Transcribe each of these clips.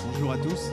Bonjour à tous.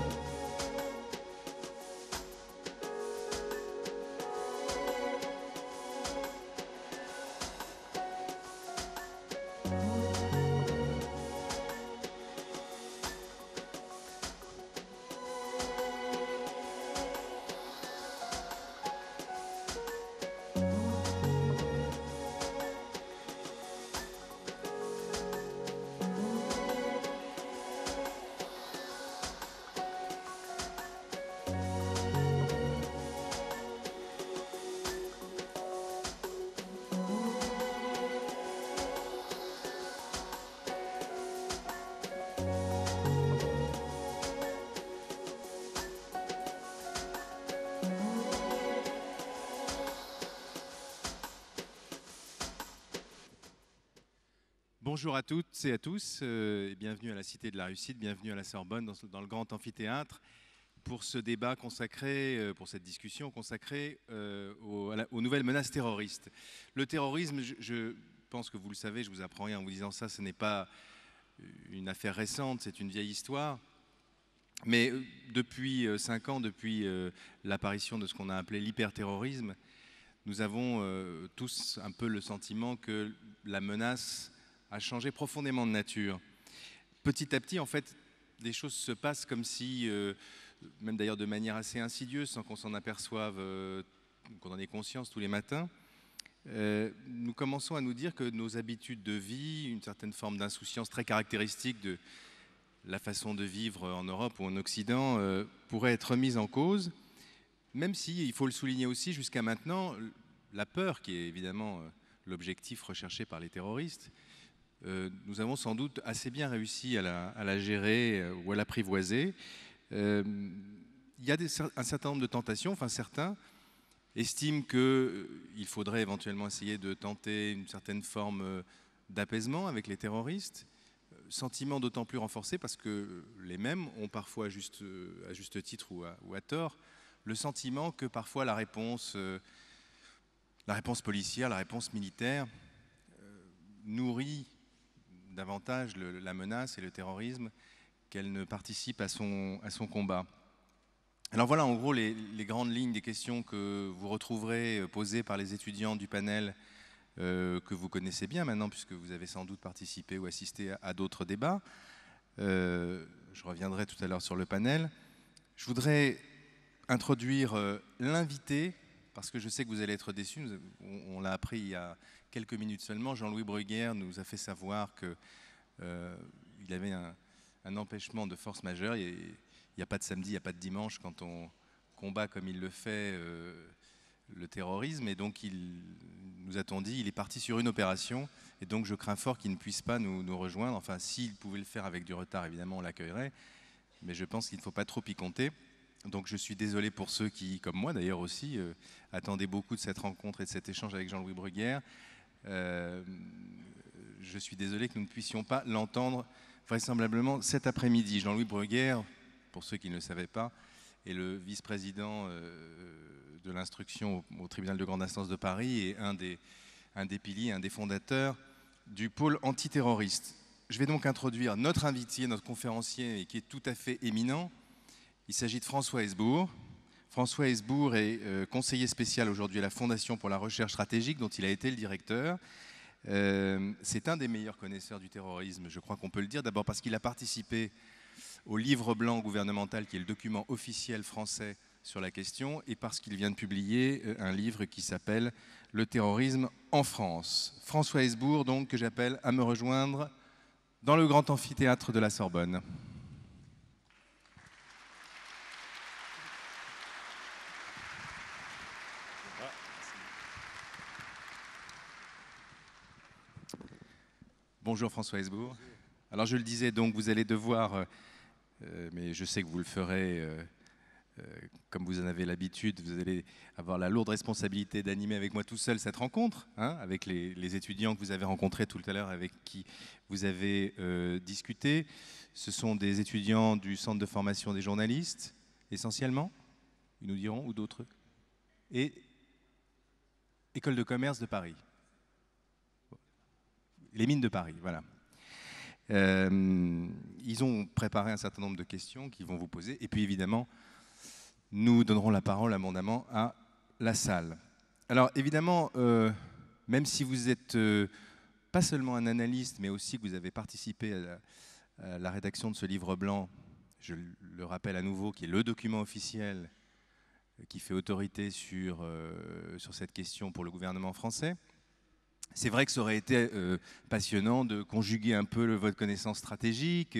Bonjour à toutes et à tous et bienvenue à la Cité de la Réussite, bienvenue à la Sorbonne dans le grand amphithéâtre pour ce débat consacré, pour cette discussion consacrée aux nouvelles menaces terroristes. Le terrorisme, je pense que vous le savez, je vous apprends rien en vous disant ça, ce n'est pas une affaire récente, c'est une vieille histoire. Mais depuis 5 ans, depuis l'apparition de ce qu'on a appelé l'hyperterrorisme, nous avons tous un peu le sentiment que la menace a changé profondément de nature. Petit à petit, en fait, des choses se passent comme si, même d'ailleurs de manière assez insidieuse, sans qu'on s'en aperçoive, qu'on en ait conscience tous les matins, nous commençons à nous dire que nos habitudes de vie, une certaine forme d'insouciance très caractéristique de la façon de vivre en Europe ou en Occident, pourrait être remise en cause, même si, il faut le souligner aussi, jusqu'à maintenant, la peur, qui est évidemment l'objectif recherché par les terroristes, nous avons sans doute assez bien réussi à la gérer ou à l'apprivoiser. Il y a un certain nombre de tentations, enfin certains estiment qu'il faudrait éventuellement essayer de tenter une certaine forme d'apaisement avec les terroristes, sentiment d'autant plus renforcé parce que les mêmes ont parfois à juste titre ou à tort le sentiment que parfois la réponse policière, la réponse militaire nourrit davantage la menace et le terrorisme qu'elle ne participe à son combat. Alors voilà en gros les grandes lignes des questions que vous retrouverez posées par les étudiants du panel que vous connaissez bien maintenant puisque vous avez sans doute participé ou assisté à d'autres débats. Je reviendrai tout à l'heure sur le panel. Je voudrais introduire l'invité parce que je sais que vous allez être déçus. On l'a appris il y a quelques minutes seulement. Jean-Louis Bruguière nous a fait savoir qu'il avait un empêchement de force majeure. Il n'y a pas de samedi, il n'y a pas de dimanche quand on combat comme il le fait le terrorisme. Et donc, nous a-t-on dit, il est parti sur une opération. Et donc, je crains fort qu'il ne puisse pas nous rejoindre. Enfin, s'il pouvait le faire avec du retard, évidemment, on l'accueillerait. Mais je pense qu'il ne faut pas trop y compter. Donc je suis désolé pour ceux qui, comme moi d'ailleurs aussi, attendaient beaucoup de cette rencontre et de cet échange avec Jean-Louis Bruguière. Je suis désolé que nous ne puissions pas l'entendre vraisemblablement cet après-midi. Jean-Louis Bruguière, pour ceux qui ne le savaient pas, est le vice-président de l'instruction au tribunal de grande instance de Paris et un des piliers, un des fondateurs du pôle antiterroriste. Je vais donc introduire notre invité, notre conférencier, qui est tout à fait éminent. Il s'agit de François Hesbourg. François Hesbourg est conseiller spécial aujourd'hui à la Fondation pour la recherche stratégique, dont il a été le directeur. C'est un des meilleurs connaisseurs du terrorisme, je crois qu'on peut le dire. D'abord parce qu'il a participé au livre blanc gouvernemental, qui est le document officiel français sur la question, et parce qu'il vient de publier un livre qui s'appelle « Le terrorisme en France ». François Hesbourg, donc, que j'appelle à me rejoindre dans le grand amphithéâtre de la Sorbonne. Bonjour François Hesbourg. Alors je le disais, donc vous allez devoir, mais je sais que vous le ferez comme vous en avez l'habitude, vous allez avoir la lourde responsabilité d'animer avec moi tout seul cette rencontre, hein, avec les étudiants que vous avez rencontrés tout à l'heure, avec qui vous avez discuté. Ce sont des étudiants du Centre de formation des journalistes, essentiellement, ils nous diront, ou d'autres, et École de commerce de Paris. Les mines de Paris, voilà. Ils ont préparé un certain nombre de questions qu'ils vont vous poser. Et puis évidemment, nous donnerons la parole abondamment à la salle. Alors évidemment, même si vous êtes pas seulement un analyste, mais aussi que vous avez participé à la rédaction de ce livre blanc, je le rappelle à nouveau, qui est le document officiel qui fait autorité sur cette question pour le gouvernement français. C'est vrai que ça aurait été passionnant de conjuguer un peu votre connaissance stratégique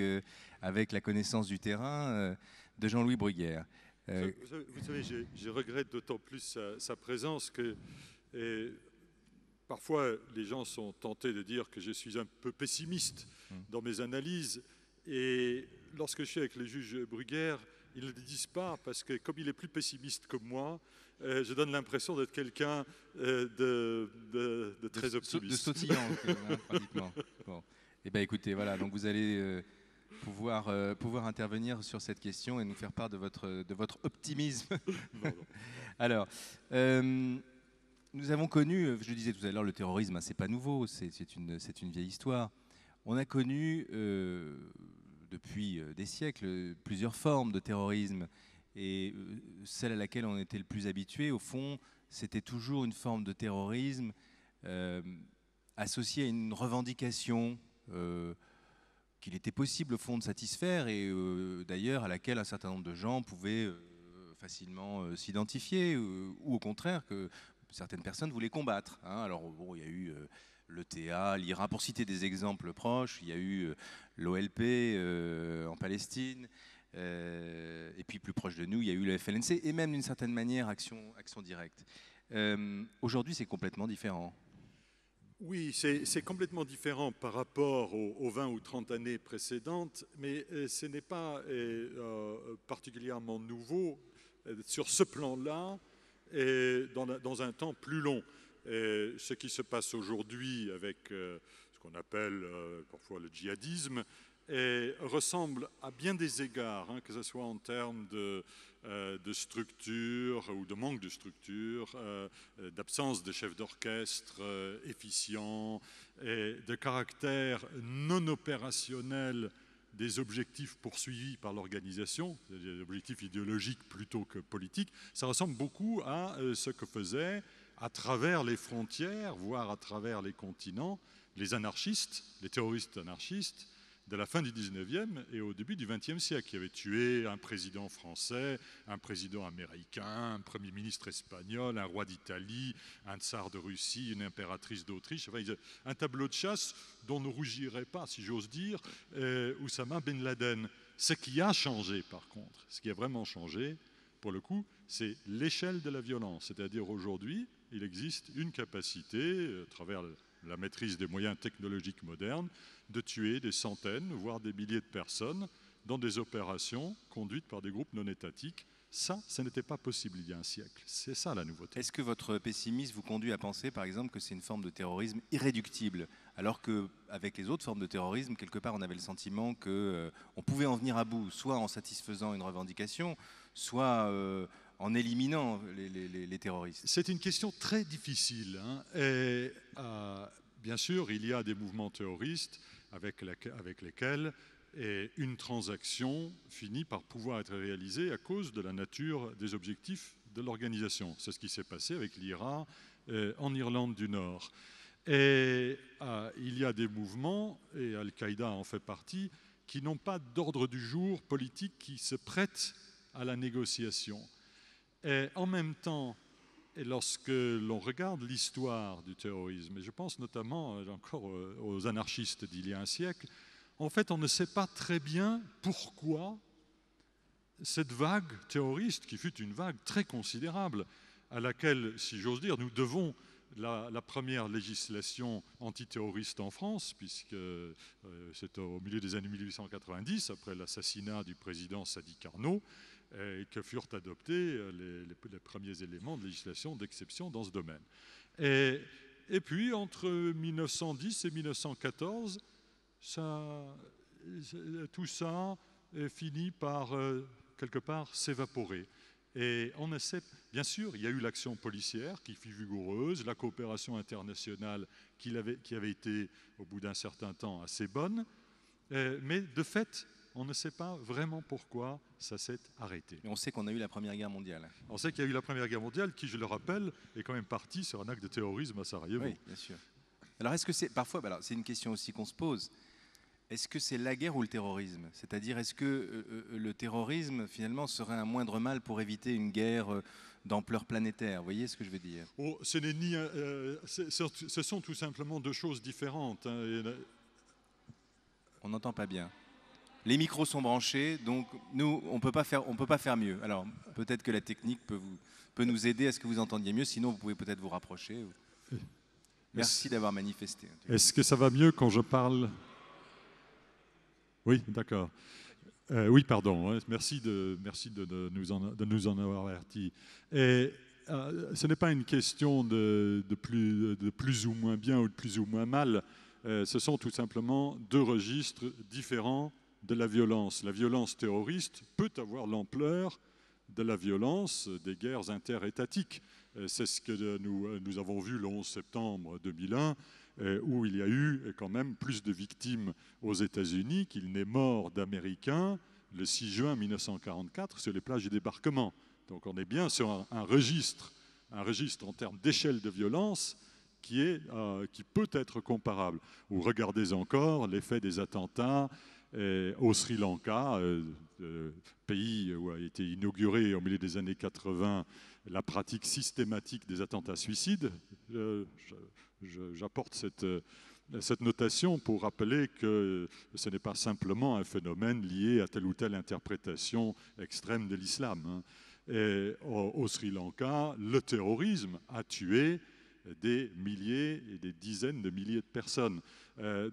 avec la connaissance du terrain de Jean-Louis Bruguière. Vous savez, je regrette d'autant plus sa présence que parfois les gens sont tentés de dire que je suis un peu pessimiste dans mes analyses. Et lorsque je suis avec le juge Bruguière, ils ne le disent pas parce que comme il est plus pessimiste que moi, je donne l'impression d'être quelqu'un de très optimiste. De sautillant, pratiquement. Bon. Eh bien écoutez, voilà, donc vous allez pouvoir intervenir sur cette question et nous faire part de votre optimisme. Non. Alors, nous avons connu, je le disais tout à l'heure, le terrorisme, hein, c'est pas nouveau, c'est une vieille histoire. On a connu depuis des siècles plusieurs formes de terrorisme et celle à laquelle on était le plus habitué, au fond, c'était toujours une forme de terrorisme associée à une revendication qu'il était possible au fond de satisfaire et d'ailleurs à laquelle un certain nombre de gens pouvaient facilement s'identifier ou au contraire que certaines personnes voulaient combattre. Hein. Alors bon, il y a eu l'ETA, l'IRA, pour citer des exemples proches, il y a eu l'OLP en Palestine, et puis plus proche de nous, il y a eu le FLNC, et même d'une certaine manière Action Directe. Aujourd'hui, c'est complètement différent. Oui, c'est complètement différent par rapport aux 20 ou 30 années précédentes, mais ce n'est pas particulièrement nouveau sur ce plan-là et dans un temps plus long. Ce qui se passe aujourd'hui avec ce qu'on appelle parfois le djihadisme ressemble à bien des égards, hein, que ce soit en termes de structure ou de manque de structure, d'absence de chef d'orchestre efficient, et de caractère non opérationnel des objectifs poursuivis par l'organisation, des objectifs idéologiques plutôt que politiques. Ça ressemble beaucoup à ce que faisaient à travers les frontières, voire à travers les continents, les anarchistes, les terroristes anarchistes, de la fin du 19e et au début du 20e siècle, qui avaient tué un président français, un président américain, un premier ministre espagnol, un roi d'Italie, un tsar de Russie, une impératrice d'Autriche. Enfin, un tableau de chasse dont ne rougirait pas, si j'ose dire, Oussama Ben Laden. Ce qui a changé, par contre, ce qui a vraiment changé, pour le coup, c'est l'échelle de la violence. C'est-à-dire aujourd'hui, il existe une capacité, à travers la maîtrise des moyens technologiques modernes, de tuer des centaines, voire des milliers de personnes dans des opérations conduites par des groupes non étatiques. Ça n'était pas possible il y a un siècle. C'est ça la nouveauté. Est-ce que votre pessimisme vous conduit à penser, par exemple, que c'est une forme de terrorisme irréductible, alors qu'avec les autres formes de terrorisme, quelque part, on avait le sentiment qu'on pouvait en venir à bout, soit en satisfaisant une revendication, soit en éliminant les terroristes? C'est une question très difficile. Hein. Et, bien sûr, il y a des mouvements terroristes avec lesquels une transaction finit par pouvoir être réalisée à cause de la nature des objectifs de l'organisation. C'est ce qui s'est passé avec l'IRA en Irlande du Nord. Et il y a des mouvements, et Al-Qaïda en fait partie, qui n'ont pas d'ordre du jour politique qui se prête à la négociation. Et en même temps, et lorsque l'on regarde l'histoire du terrorisme, et je pense notamment encore aux anarchistes d'il y a un siècle, en fait, on ne sait pas très bien pourquoi cette vague terroriste, qui fut une vague très considérable, à laquelle, si j'ose dire, nous devons la première législation antiterroriste en France, puisque c'est au milieu des années 1890, après l'assassinat du président Sadi Carnot, et que furent adoptés les premiers éléments de législation d'exception dans ce domaine. Et puis, entre 1910 et 1914, tout ça finit par, quelque part, s'évaporer. Et on essaie, bien sûr, il y a eu l'action policière qui fut vigoureuse, la coopération internationale qui avait été, au bout d'un certain temps, assez bonne, Mais de fait, on ne sait pas vraiment pourquoi ça s'est arrêté. Mais on sait qu'on a eu la Première Guerre mondiale. On sait qu'il y a eu la Première Guerre mondiale, qui, je le rappelle, est quand même partie sur un acte de terrorisme à Sarajevo. Oui, bien sûr. Alors, est-ce que c'est parfois, alors, c'est une question aussi qu'on se pose. Est-ce que c'est la guerre ou le terrorisme? C'est-à-dire, est-ce que le terrorisme, finalement, serait un moindre mal pour éviter une guerre d'ampleur planétaire? Vous voyez ce que je veux dire? Oh, ce sont tout simplement deux choses différentes. On n'entend pas bien. Les micros sont branchés, donc nous, on peut pas faire mieux. Alors, peut-être que la technique peut nous aider à ce que vous entendiez mieux. Sinon, vous pouvez peut-être vous rapprocher. Merci d'avoir manifesté. Est-ce que ça va mieux quand je parle? Oui, d'accord. Oui, pardon. Merci de nous en avoir avertis. Et ce n'est pas une question de plus ou moins bien ou de plus ou moins mal. Ce sont tout simplement deux registres différents de la violence. La violence terroriste peut avoir l'ampleur de la violence des guerres interétatiques. C'est ce que nous avons vu le 11 septembre 2001, où il y a eu quand même plus de victimes aux États-Unis qu'il n'est mort d'Américains le 6 juin 1944 sur les plages du débarquement. Donc on est bien sur un registre en termes d'échelle de violence qui peut être comparable. Ou regardez encore l'effet des attentats au Sri Lanka, pays où a été inauguré au milieu des années 80 la pratique systématique des attentats suicides. J'apporte cette notation pour rappeler que ce n'est pas simplement un phénomène lié à telle ou telle interprétation extrême de l'islam. Et au Sri Lanka, le terrorisme a tué des milliers et des dizaines de milliers de personnes.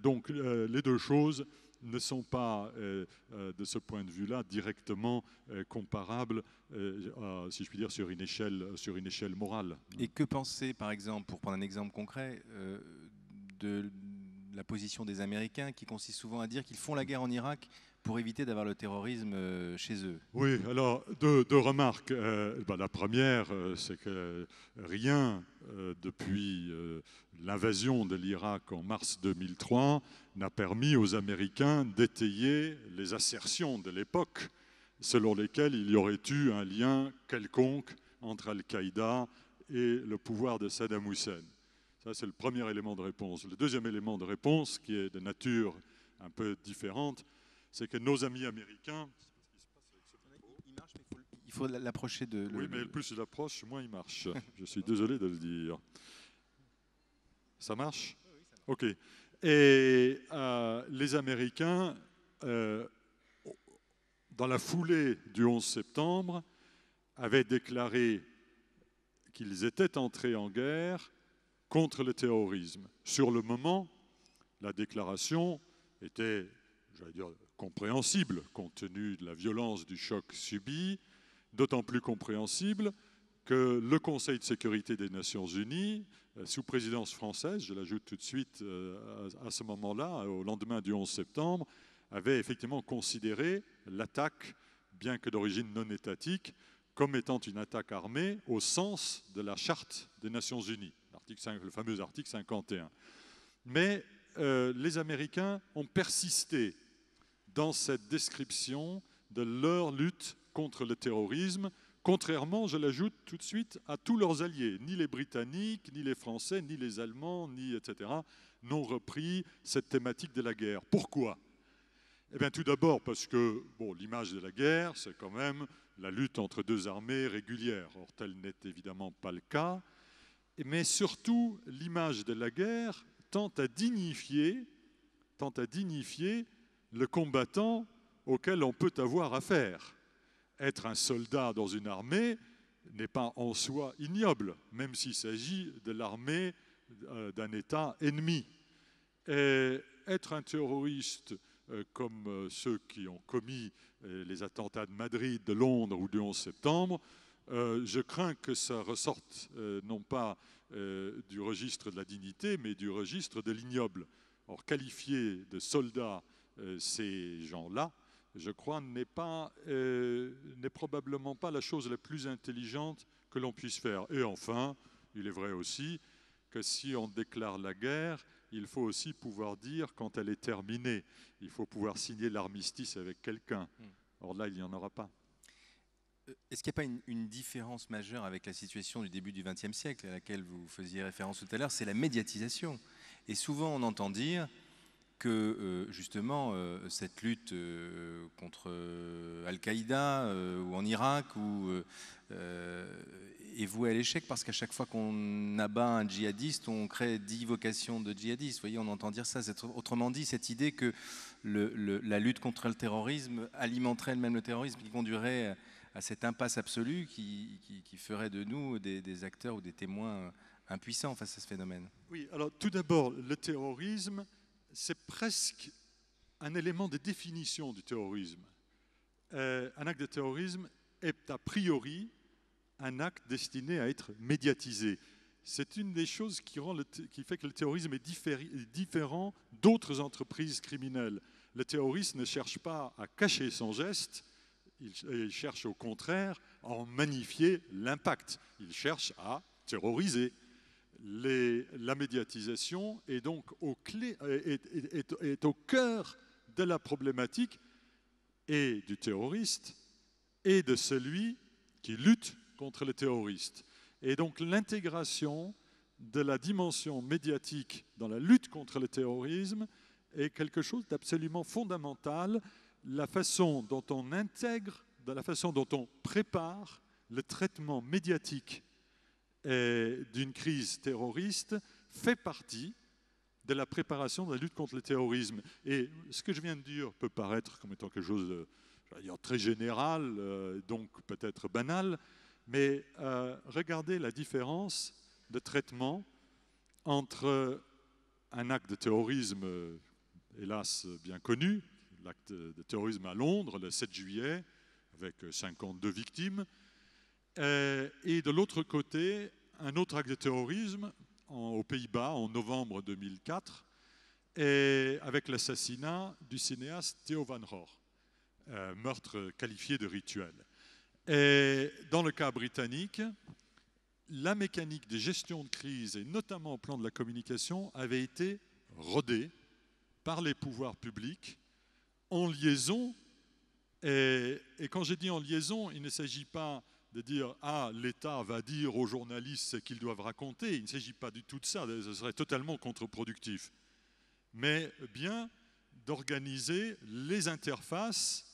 Donc les deux choses ne sont pas, de ce point de vue-là, directement comparables, si je puis dire, sur une échelle morale. Et que penser, par exemple, pour prendre un exemple concret, de la position des Américains qui consiste souvent à dire qu'ils font la guerre en Irak pour éviter d'avoir le terrorisme chez eux? Oui, alors deux remarques. La première, c'est que rien depuis l'invasion de l'Irak en mars 2003 n'a permis aux Américains d'étayer les assertions de l'époque selon lesquelles il y aurait eu un lien quelconque entre Al-Qaïda et le pouvoir de Saddam Hussein. Ça, c'est le premier élément de réponse. Le deuxième élément de réponse, qui est de nature un peu différente, c'est que nos amis américains... Il marche, mais il faut l'approcher de... Oui, mais plus je l'approche, moins il marche. Je suis désolé de le dire. Ça marche? Oui, ça marche. OK. Et les Américains, dans la foulée du 11 septembre, avaient déclaré qu'ils étaient entrés en guerre contre le terrorisme. Sur le moment, la déclaration était, j'allais dire, compréhensible, compte tenu de la violence du choc subi, d'autant plus compréhensible que le Conseil de sécurité des Nations Unies, sous présidence française, je l'ajoute tout de suite à ce moment-là, au lendemain du 11 septembre, avait effectivement considéré l'attaque, bien que d'origine non étatique, comme étant une attaque armée au sens de la Charte des Nations Unies, le fameux article 51. Mais les Américains ont persisté dans cette description de leur lutte contre le terrorisme, contrairement, je l'ajoute tout de suite, à tous leurs alliés. Ni les Britanniques, ni les Français, ni les Allemands, ni etc. n'ont repris cette thématique de la guerre. Pourquoi ? Eh bien, tout d'abord parce que l'image de la guerre, c'est quand même la lutte entre deux armées régulières. Or, tel n'est évidemment pas le cas. Mais surtout, l'image de la guerre tend à dignifier le combattant auquel on peut avoir affaire. Être un soldat dans une armée n'est pas en soi ignoble, même s'il s'agit de l'armée d'un État ennemi. Et être un terroriste comme ceux qui ont commis les attentats de Madrid, de Londres ou du 11 septembre, je crains que ça ressorte non pas du registre de la dignité, mais du registre de l'ignoble. Or, qualifier de soldats ces gens-là, je crois, n'est probablement pas la chose la plus intelligente que l'on puisse faire. Et enfin, il est vrai aussi que si on déclare la guerre, il faut aussi pouvoir dire quand elle est terminée. Il faut pouvoir signer l'armistice avec quelqu'un. Or là, il n'y en aura pas. Est-ce qu'il n'y a pas une différence majeure avec la situation du début du XXe siècle à laquelle vous faisiez référence tout à l'heure? C'est la médiatisation. Et souvent, on entend dire que justement cette lutte contre Al-Qaïda ou en Irak est vouée à l'échec parce qu'à chaque fois qu'on abat un djihadiste, on crée 10 vocations de djihadistes. Vous voyez, on entend dire ça. Autrement dit, cette idée que la lutte contre le terrorisme alimenterait elle-même le terrorisme, qui conduirait à cette impasse absolue qui ferait de nous des acteurs ou des témoins impuissants face à ce phénomène. Oui, alors tout d'abord, le terrorisme, c'est presque un élément de définition du terrorisme. Un acte de terrorisme est a priori un acte destiné à être médiatisé. C'est une des choses qui fait que le terrorisme est différent d'autres entreprises criminelles. Le terroriste ne cherche pas à cacher son geste, il cherche au contraire à en magnifier l'impact. Il cherche à terroriser. La médiatisation est donc est au cœur de la problématique et du terroriste et de celui qui lutte contre le terroriste. Et donc l'intégration de la dimension médiatique dans la lutte contre le terrorisme est quelque chose d'absolument fondamental. La façon dont on intègre, de la façon dont on prépare le traitement médiatique d'une crise terroriste fait partie de la préparation de la lutte contre le terrorisme. Et ce que je viens de dire peut paraître comme étant quelque chose de très général, donc peut-être banal, mais regardez la différence de traitement entre un acte de terrorisme, hélas bien connu, l'acte de terrorisme à Londres le 7 juillet, avec 52 victimes, et de l'autre côté, un autre acte de terrorisme aux Pays-Bas en novembre 2004, et avec l'assassinat du cinéaste Theo van Gogh, meurtre qualifié de rituel. Et dans le cas britannique, la mécanique de gestion de crise, et notamment au plan de la communication, avait été rodée par les pouvoirs publics en liaison. Et quand je dis en liaison, il ne s'agit pas de dire « Ah, l'État va dire aux journalistes ce qu'ils doivent raconter ». Il ne s'agit pas du tout de ça, ce serait totalement contre-productif. Mais bien d'organiser les interfaces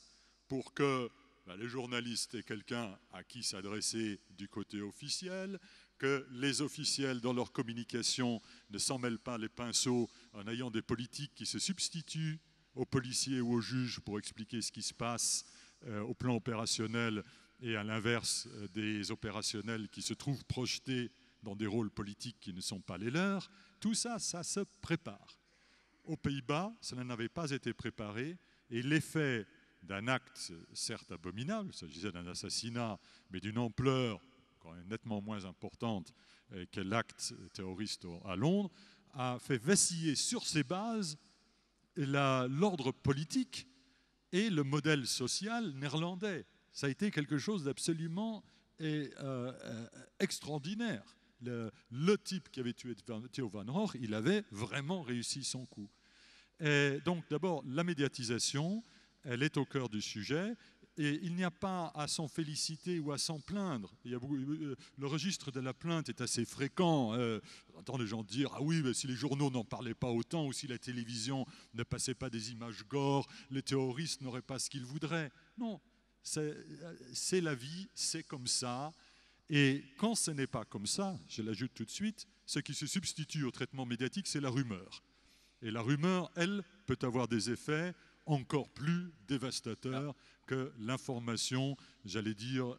pour que les journalistes aient quelqu'un à qui s'adresser du côté officiel, que les officiels, dans leur communication, ne s'en mêlent pas les pinceaux en ayant des politiques qui se substituent aux policiers ou aux juges pour expliquer ce qui se passe au plan opérationnel, et à l'inverse des opérationnels qui se trouvent projetés dans des rôles politiques qui ne sont pas les leurs. Tout ça, ça se prépare. Aux Pays-Bas, cela n'avait pas été préparé, et l'effet d'un acte certes abominable, il s'agissait d'un assassinat, mais d'une ampleur quand même nettement moins importante que l'acte terroriste à Londres, a fait vaciller sur ses bases l'ordre politique et le modèle social néerlandais. Ça a été quelque chose d'absolument extraordinaire. Le type qui avait tué Theo van Gogh, il avait vraiment réussi son coup. Et donc d'abord, la médiatisation, elle est au cœur du sujet, et il n'y a pas à s'en féliciter ou à s'en plaindre. Le registre de la plainte est assez fréquent. J'entends les gens dire « Ah oui, mais si les journaux n'en parlaient pas autant, ou si la télévision ne passait pas des images gore, les terroristes n'auraient pas ce qu'ils voudraient. » Non, c'est la vie, c'est comme ça. Et quand ce n'est pas comme ça, je l'ajoute tout de suite, ce qui se substitue au traitement médiatique, c'est la rumeur. Et la rumeur, elle, peut avoir des effets encore plus dévastateurs que l'information, j'allais dire,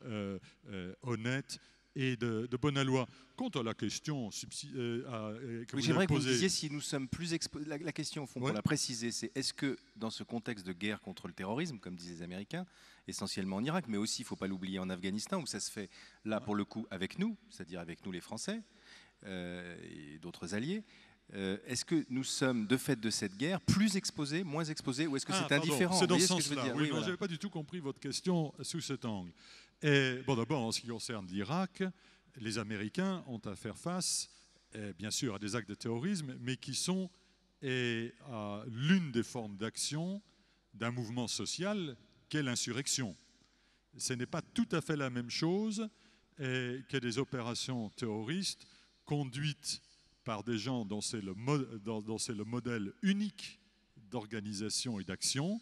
honnête et de bonne aloi. Quant à la question que vous j'aimerais avez que vous me posée... disiez si nous sommes plus exposés. La question, au fond, pour la préciser, c'est est-ce que dans ce contexte de guerre contre le terrorisme, comme disent les Américains, essentiellement en Irak, mais aussi, il ne faut pas l'oublier, en Afghanistan, où ça se fait là, pour le coup, avec nous, c'est-à-dire avec nous les Français et d'autres alliés, est-ce que nous sommes, de fait de cette guerre, plus exposés, moins exposés, ou est-ce que c'est indifférent? C'est dans ce sens-là. Oui, je n'avais pas du tout compris votre question sous cet angle. D'abord, en ce qui concerne l'Irak, les Américains ont à faire face, bien sûr, à des actes de terrorisme, mais qui sont est l'une des formes d'action d'un mouvement social qu'est l'insurrection. Ce n'est pas tout à fait la même chose que des opérations terroristes conduites par des gens dont c'est le modèle unique d'organisation et d'action,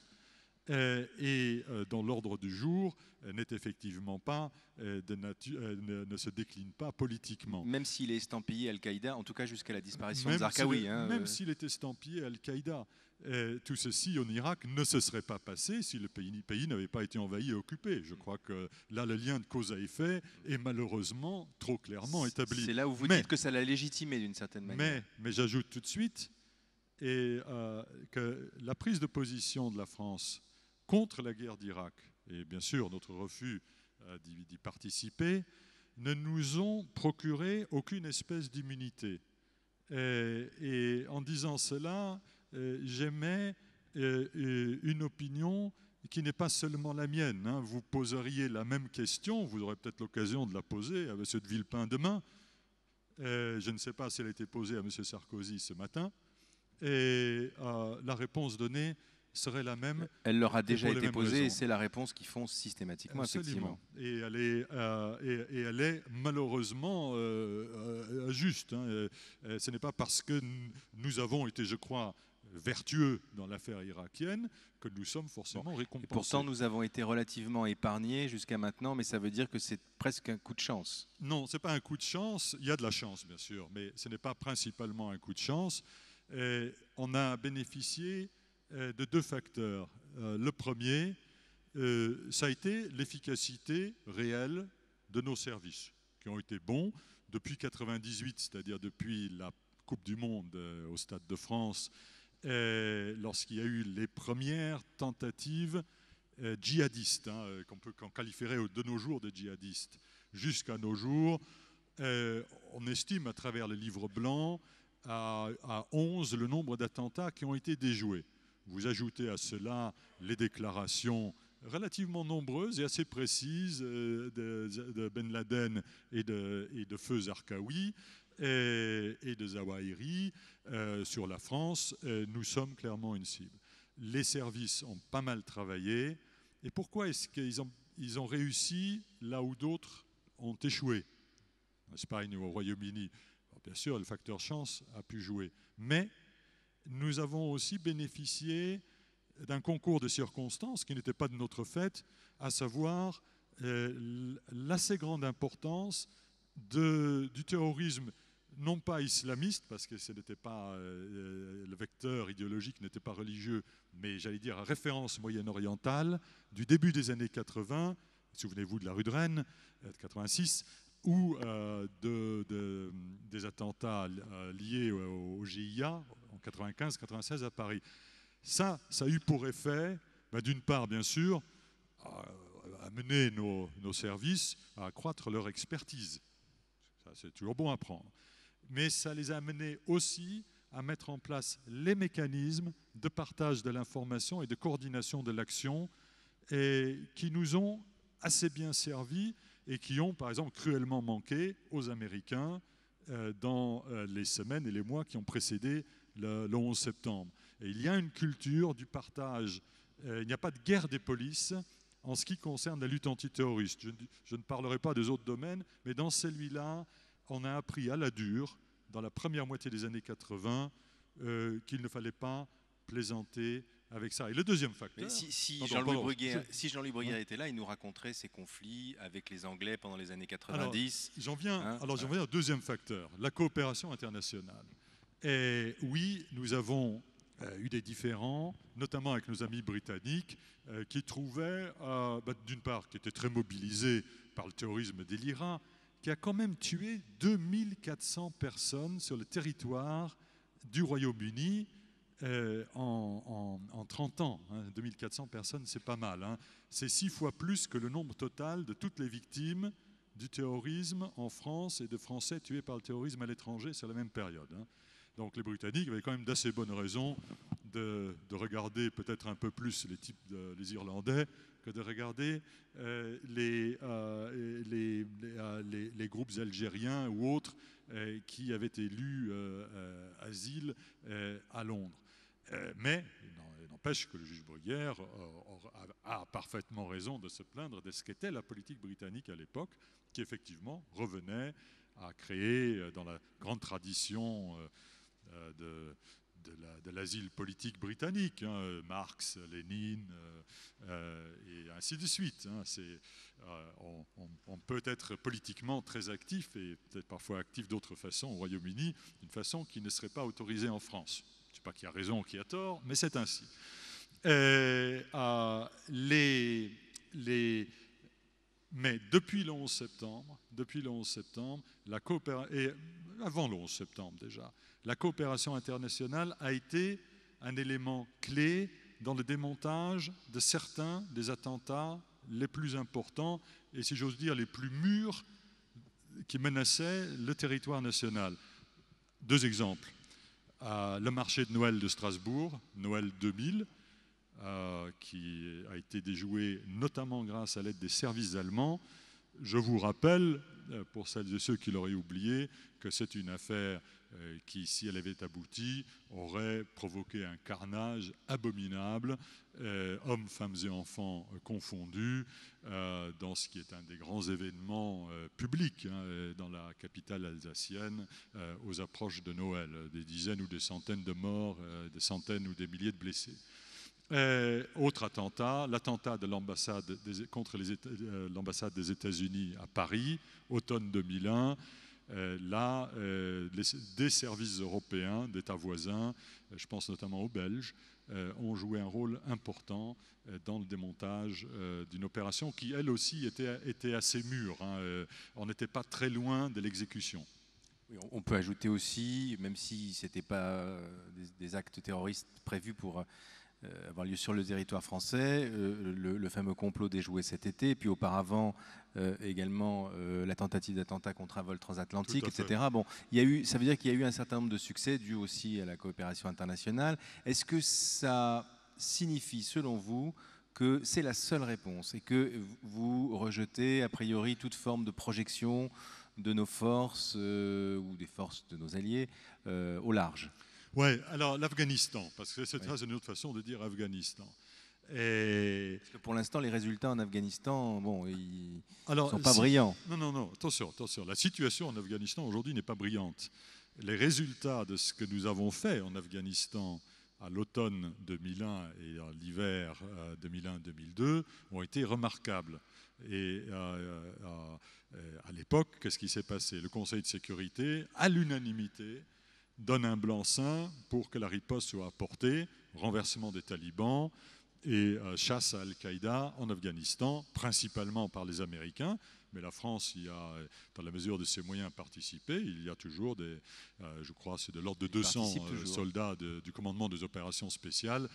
dont l'ordre du jour n'est effectivement pas ne se décline pas politiquement. Même s'il est estampillé Al-Qaïda, en tout cas jusqu'à la disparition Même de Zarqawi. même s'il est estampillé Al-Qaïda. Tout ceci en Irak ne se serait pas passé si le pays n'avait pas été envahi et occupé. Je crois que là, le lien de cause à effet est malheureusement trop clairement établi. C'est là où vous dites que ça l'a légitimé d'une certaine manière. Mais j'ajoute tout de suite que la prise de position de la France contre la guerre d'Irak, et bien sûr notre refus d'y participer, ne nous ont procuré aucune espèce d'immunité. Et en disant cela, j'émets une opinion qui n'est pas seulement la mienne. Hein. Vous poseriez la même question, vous aurez peut-être l'occasion de la poser à M. de Villepin demain. Je ne sais pas si elle a été posée à M. Sarkozy ce matin. Et la réponse donnée serait la même. Elle leur a déjà été posée et c'est la réponse qu'ils font systématiquement. Absolument. Et elle est malheureusement juste. Hein. Ce n'est pas parce que nous avons été, je crois, vertueux dans l'affaire irakienne que nous sommes forcément récompensés. Et pourtant, nous avons été relativement épargnés jusqu'à maintenant, mais ça veut dire que c'est presque un coup de chance. Non, ce n'est pas un coup de chance. Il y a de la chance, bien sûr, mais ce n'est pas principalement un coup de chance. On a bénéficié de deux facteurs. Le premier, ça a été l'efficacité réelle de nos services, qui ont été bons depuis 1998, c'est-à-dire depuis la Coupe du Monde au Stade de France, lorsqu'il y a eu les premières tentatives djihadistes, qu'on qualifierait de nos jours de djihadistes, jusqu'à nos jours. On estime à travers le livre blanc à 11 le nombre d'attentats qui ont été déjoués. Vous ajoutez à cela les déclarations relativement nombreuses et assez précises de Ben Laden et de Feu Zarqawi et de Zawahiri sur la France. Nous sommes clairement une cible. Les services ont pas mal travaillé. Et pourquoi est-ce qu'ils ont réussi là où d'autres ont échoué? En Espagne ou au Royaume-Uni. Bien sûr, le facteur chance a pu jouer. Mais nous avons aussi bénéficié d'un concours de circonstances qui n'était pas de notre fait, à savoir l'assez grande importance du terrorisme, non pas islamiste, parce que ce n'était pas, le vecteur idéologique n'était pas religieux, mais j'allais dire à référence moyen-orientale, du début des années 80, souvenez-vous de la rue de Rennes, 86, ou des attentats liés au GIA en 95-96 à Paris. Ça a eu pour effet, d'une part, bien sûr, amener nos services à accroître leur expertise. Ça, c'est toujours bon à prendre. Mais ça les a amenés aussi à mettre en place les mécanismes de partage de l'information et de coordination de l'action qui nous ont assez bien servi et qui ont, par exemple, cruellement manqué aux Américains dans les semaines et les mois qui ont précédé le 11 septembre. Et il y a une culture du partage. Il n'y a pas de guerre des polices en ce qui concerne la lutte antiterroriste. Je ne parlerai pas des autres domaines, mais dans celui-là, on a appris à la dure, dans la première moitié des années 80, qu'il ne fallait pas plaisanter avec ça. Et le deuxième facteur... Mais si Jean-Louis Bruguière était là, il nous raconterait ses conflits avec les Anglais pendant les années 90. J'en viens au deuxième facteur, la coopération internationale. Et oui, nous avons eu des différends, notamment avec nos amis britanniques, qui trouvaient, d'une part, qui étaient très mobilisés par le terrorisme des Lyras, qui a quand même tué 2400 personnes sur le territoire du Royaume-Uni en 30 ans. 2400 personnes, c'est pas mal. C'est 6 fois plus que le nombre total de toutes les victimes du terrorisme en France et de Français tués par le terrorisme à l'étranger sur la même période. Donc les Britanniques avaient quand même d'assez bonnes raisons de regarder peut-être un peu plus les Irlandais que de regarder les groupes algériens ou autres qui avait élu asile à Londres. Mais il n'empêche que le juge Bruguière a parfaitement raison de se plaindre de ce qu'était la politique britannique à l'époque, qui effectivement revenait à créer, dans la grande tradition de l'asile politique britannique, hein, Marx, Lénine, et ainsi de suite. Hein, on peut être politiquement très actif, et peut-être parfois actif d'autres façons au Royaume-Uni, d'une façon qui ne serait pas autorisée en France. Je ne sais pas qui a raison ou qui a tort, mais c'est ainsi. Mais depuis le 11 septembre, et avant le 11 septembre déjà, la coopération internationale a été un élément clé dans le démontage de certains des attentats les plus importants et, si j'ose dire, les plus mûrs qui menaçaient le territoire national. Deux exemples. Le marché de Noël de Strasbourg, Noël 2000, qui a été déjoué notamment grâce à l'aide des services allemands. Je vous rappelle, pour celles et ceux qui l'auraient oublié, que c'est une affaire qui, si elle avait abouti, aurait provoqué un carnage abominable, hommes, femmes et enfants confondus, dans ce qui est un des grands événements publics dans la capitale alsacienne aux approches de Noël. Des dizaines ou des centaines de morts, des centaines ou des milliers de blessés. Autre attentat, l'attentat de l'ambassade contre l'ambassade des États-Unis à Paris, automne 2001. Là, des services européens, d'États voisins, je pense notamment aux Belges, ont joué un rôle important dans le démontage d'une opération qui, elle aussi, était assez mûre. Hein. On n'était pas très loin de l'exécution. Oui, on peut ajouter aussi, même si ce n'était pas des actes terroristes prévus pour avoir lieu sur le territoire français, le fameux complot déjoué cet été, et puis auparavant également la tentative d'attentat contre un vol transatlantique, etc. Bon, ça veut dire qu'il y a eu un certain nombre de succès dus aussi à la coopération internationale. Est-ce que ça signifie, selon vous, que c'est la seule réponse et que vous rejetez a priori toute forme de projection de nos forces ou des forces de nos alliés au large? Oui, alors l'Afghanistan, parce que c'est une autre façon de dire Afghanistan. Parce que pour l'instant, les résultats en Afghanistan, bon, ils ne sont pas brillants. Non, attention. La situation en Afghanistan aujourd'hui n'est pas brillante. Les résultats de ce que nous avons fait en Afghanistan à l'automne 2001 et à l'hiver 2001-2002 ont été remarquables. Et à l'époque, qu'est-ce qui s'est passé? Le Conseil de sécurité, à l'unanimité, donne un blanc-seing pour que la riposte soit apportée, renversement des talibans et chasse à Al-Qaïda en Afghanistan, principalement par les Américains. Mais la France y a, dans la mesure de ses moyens, participé. Il y a toujours je crois, c'est de l'ordre de 200 soldats du commandement des opérations spéciales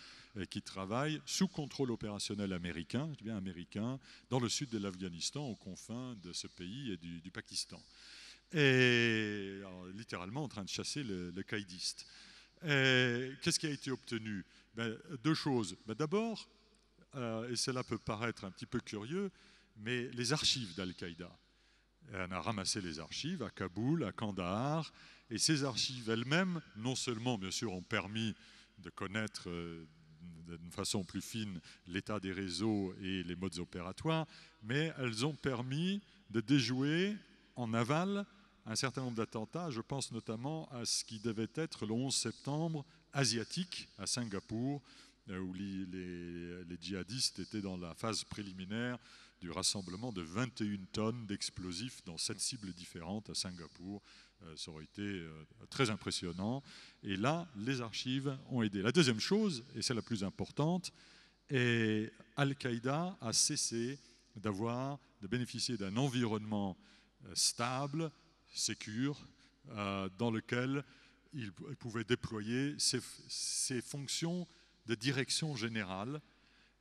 qui travaillent sous contrôle opérationnel américain, je dis bien américain, dans le sud de l'Afghanistan, aux confins de ce pays et du Pakistan. Et littéralement en train de chasser le caïdiste. Qu'est-ce qui a été obtenu? Deux choses. D'abord, et cela peut paraître un petit peu curieux, mais les archives d'Al-Qaïda. On a ramassé les archives à Kaboul, à Kandahar, et ces archives elles-mêmes, non seulement, bien sûr, ont permis de connaître d'une façon plus fine l'état des réseaux et les modes opératoires, mais elles ont permis de déjouer en aval un certain nombre d'attentats. Je pense notamment à ce qui devait être le 11 septembre asiatique à Singapour, où les djihadistes étaient dans la phase préliminaire du rassemblement de 21 tonnes d'explosifs dans 7 cibles différentes à Singapour. Ça aurait été très impressionnant. Et là, les archives ont aidé. La deuxième chose, et c'est la plus importante, est Al-Qaïda a cessé de bénéficier d'un environnement stable, sécure, dans lequel il pouvait déployer ses fonctions de direction générale.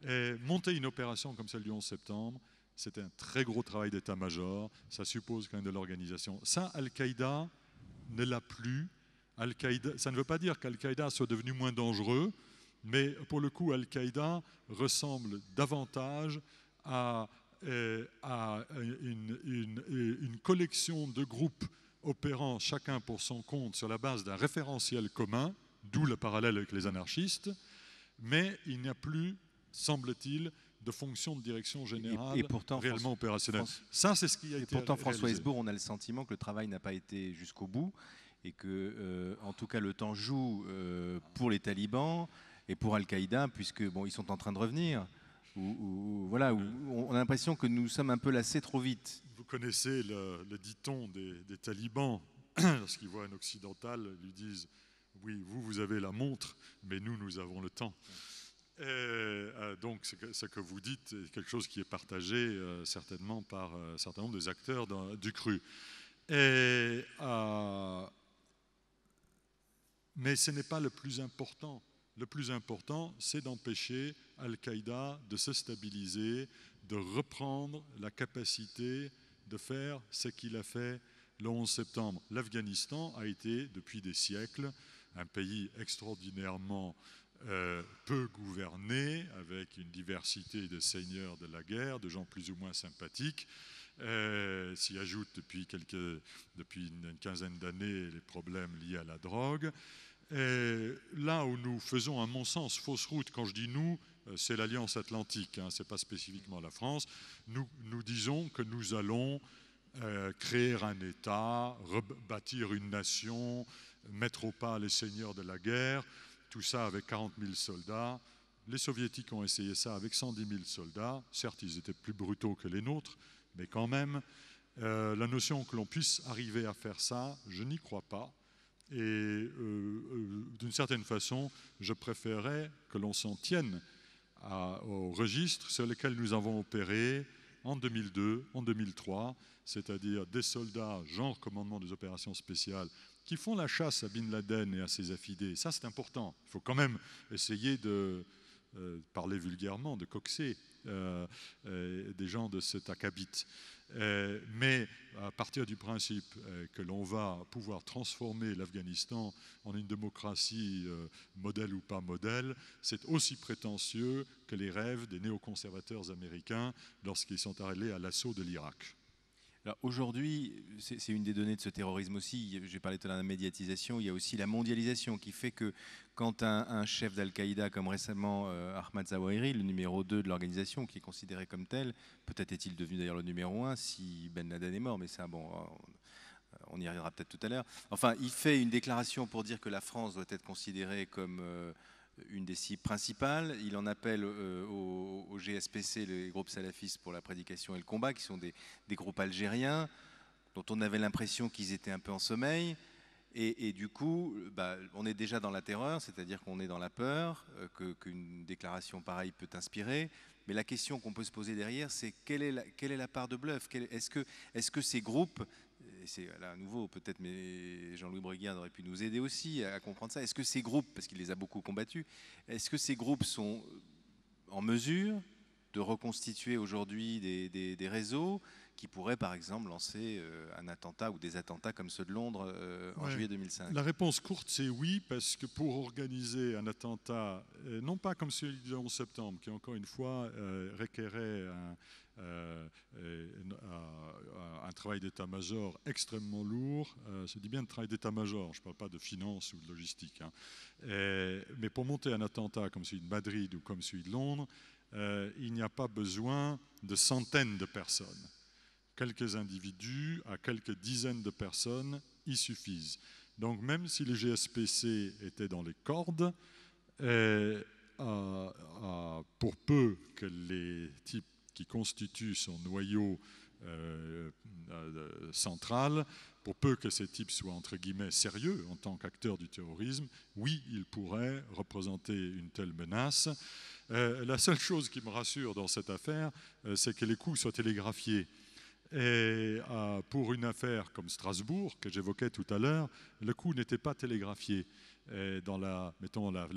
Et monter une opération comme celle du 11 septembre, c'est un très gros travail d'état-major, ça suppose quand même de l'organisation. Ça, Al-Qaïda ne l'a plus. Ça ne veut pas dire qu'Al-Qaïda soit devenu moins dangereux, mais pour le coup, Al-Qaïda ressemble davantage à une collection de groupes opérant chacun pour son compte sur la base d'un référentiel commun, d'où le parallèle avec les anarchistes, mais il n'y a plus, semble-t-il, de fonction de direction générale pourtant, réellement opérationnelle. Ça, c'est ce qui a été pourtant, François réalisé. Hesbourg, on a le sentiment que le travail n'a pas été jusqu'au bout et que, en tout cas, le temps joue pour les talibans et pour Al-Qaïda, puisque bon, ils sont en train de revenir. Voilà, on a l'impression que nous sommes un peu lassés trop vite. Vous connaissez le dicton des talibans, lorsqu'ils voient un occidental, ils lui disent « Oui, vous avez la montre, mais nous avons le temps ». Donc ce que vous dites est quelque chose qui est partagé certainement par un certain nombre des acteurs du cru. Mais ce n'est pas le plus important. Le plus important, c'est d'empêcher Al-Qaïda de se stabiliser, de reprendre la capacité de faire ce qu'il a fait le 11 septembre. L'Afghanistan a été, depuis des siècles, un pays extraordinairement peu gouverné, avec une diversité de seigneurs de la guerre, de gens plus ou moins sympathiques. S'y ajoutent depuis une quinzaine d'années les problèmes liés à la drogue. Là où nous faisons, à mon sens, fausse route, quand je dis nous, c'est l'Alliance Atlantique, hein, ce n'est pas spécifiquement la France, nous disons que nous allons créer un État, rebâtir une nation, mettre au pas les seigneurs de la guerre, tout ça avec 40 000 soldats. Les soviétiques ont essayé ça avec 110 000 soldats, certes ils étaient plus brutaux que les nôtres, mais quand même, la notion que l'on puisse arriver à faire ça, je n'y crois pas. Et d'une certaine façon, je préférerais que l'on s'en tienne au registre sur lequel nous avons opéré en 2002, en 2003, c'est-à-dire des soldats, genre commandement des opérations spéciales, qui font la chasse à Bin Laden et à ses affidés. Ça, c'est important. Il faut quand même essayer de parler vulgairement, de coxer des gens de cet acabit. Mais à partir du principe que l'on va pouvoir transformer l'Afghanistan en une démocratie modèle ou pas modèle, c'est aussi prétentieux que les rêves des néoconservateurs américains lorsqu'ils sont allés à l'assaut de l'Irak. Alors aujourd'hui, c'est une des données de ce terrorisme aussi, j'ai parlé tout à l'heure de la médiatisation, il y a aussi la mondialisation qui fait que quand un chef d'Al-Qaïda, comme récemment Ahmad Zawahiri, le numéro 2 de l'organisation, qui est considéré comme tel, peut-être est-il devenu d'ailleurs le numéro 1 si Ben Laden est mort, mais ça, bon, on y reviendra peut-être tout à l'heure. Enfin, il fait une déclaration pour dire que la France doit être considérée comme une des cibles principales. Il en appelle au GSPC, les groupes salafistes pour la prédication et le combat, qui sont des groupes algériens, dont on avait l'impression qu'ils étaient un peu en sommeil. Et du coup, on est déjà dans la terreur, c'est-à-dire qu'on est dans la peur, qu'une déclaration pareille peut inspirer. Mais la question qu'on peut se poser derrière, c'est quelle est la part de bluff? Est-ce que ces groupes, et c'est là à nouveau peut-être, mais Jean-Louis Bruguière aurait pu nous aider aussi à comprendre ça, est-ce que ces groupes, parce qu'il les a beaucoup combattus, est-ce que ces groupes sont en mesure de reconstituer aujourd'hui des réseaux qui pourraient par exemple lancer un attentat ou des attentats comme ceux de Londres en juillet 2005? La réponse courte, c'est oui, parce que pour organiser un attentat, non pas comme celui du 11 septembre, qui encore une fois requérait un travail d'état-major extrêmement lourd, je dis bien de travail d'état-major, je ne parle pas de finance ou de logistique, hein. Mais pour monter un attentat comme celui de Madrid ou comme celui de Londres, il n'y a pas besoin de centaines de personnes. Quelques individus à quelques dizaines de personnes y suffisent. Donc même si les GSPC étaient dans les cordes, pour peu que les types qui constituent son noyau central, pour peu que ces types soient entre guillemets sérieux en tant qu'acteurs du terrorisme, oui, ils pourraient représenter une telle menace. La seule chose qui me rassure dans cette affaire, c'est que les coups soient télégraphiés. Et pour une affaire comme Strasbourg, que j'évoquais tout à l'heure, le coup n'était pas télégraphié. Et dans la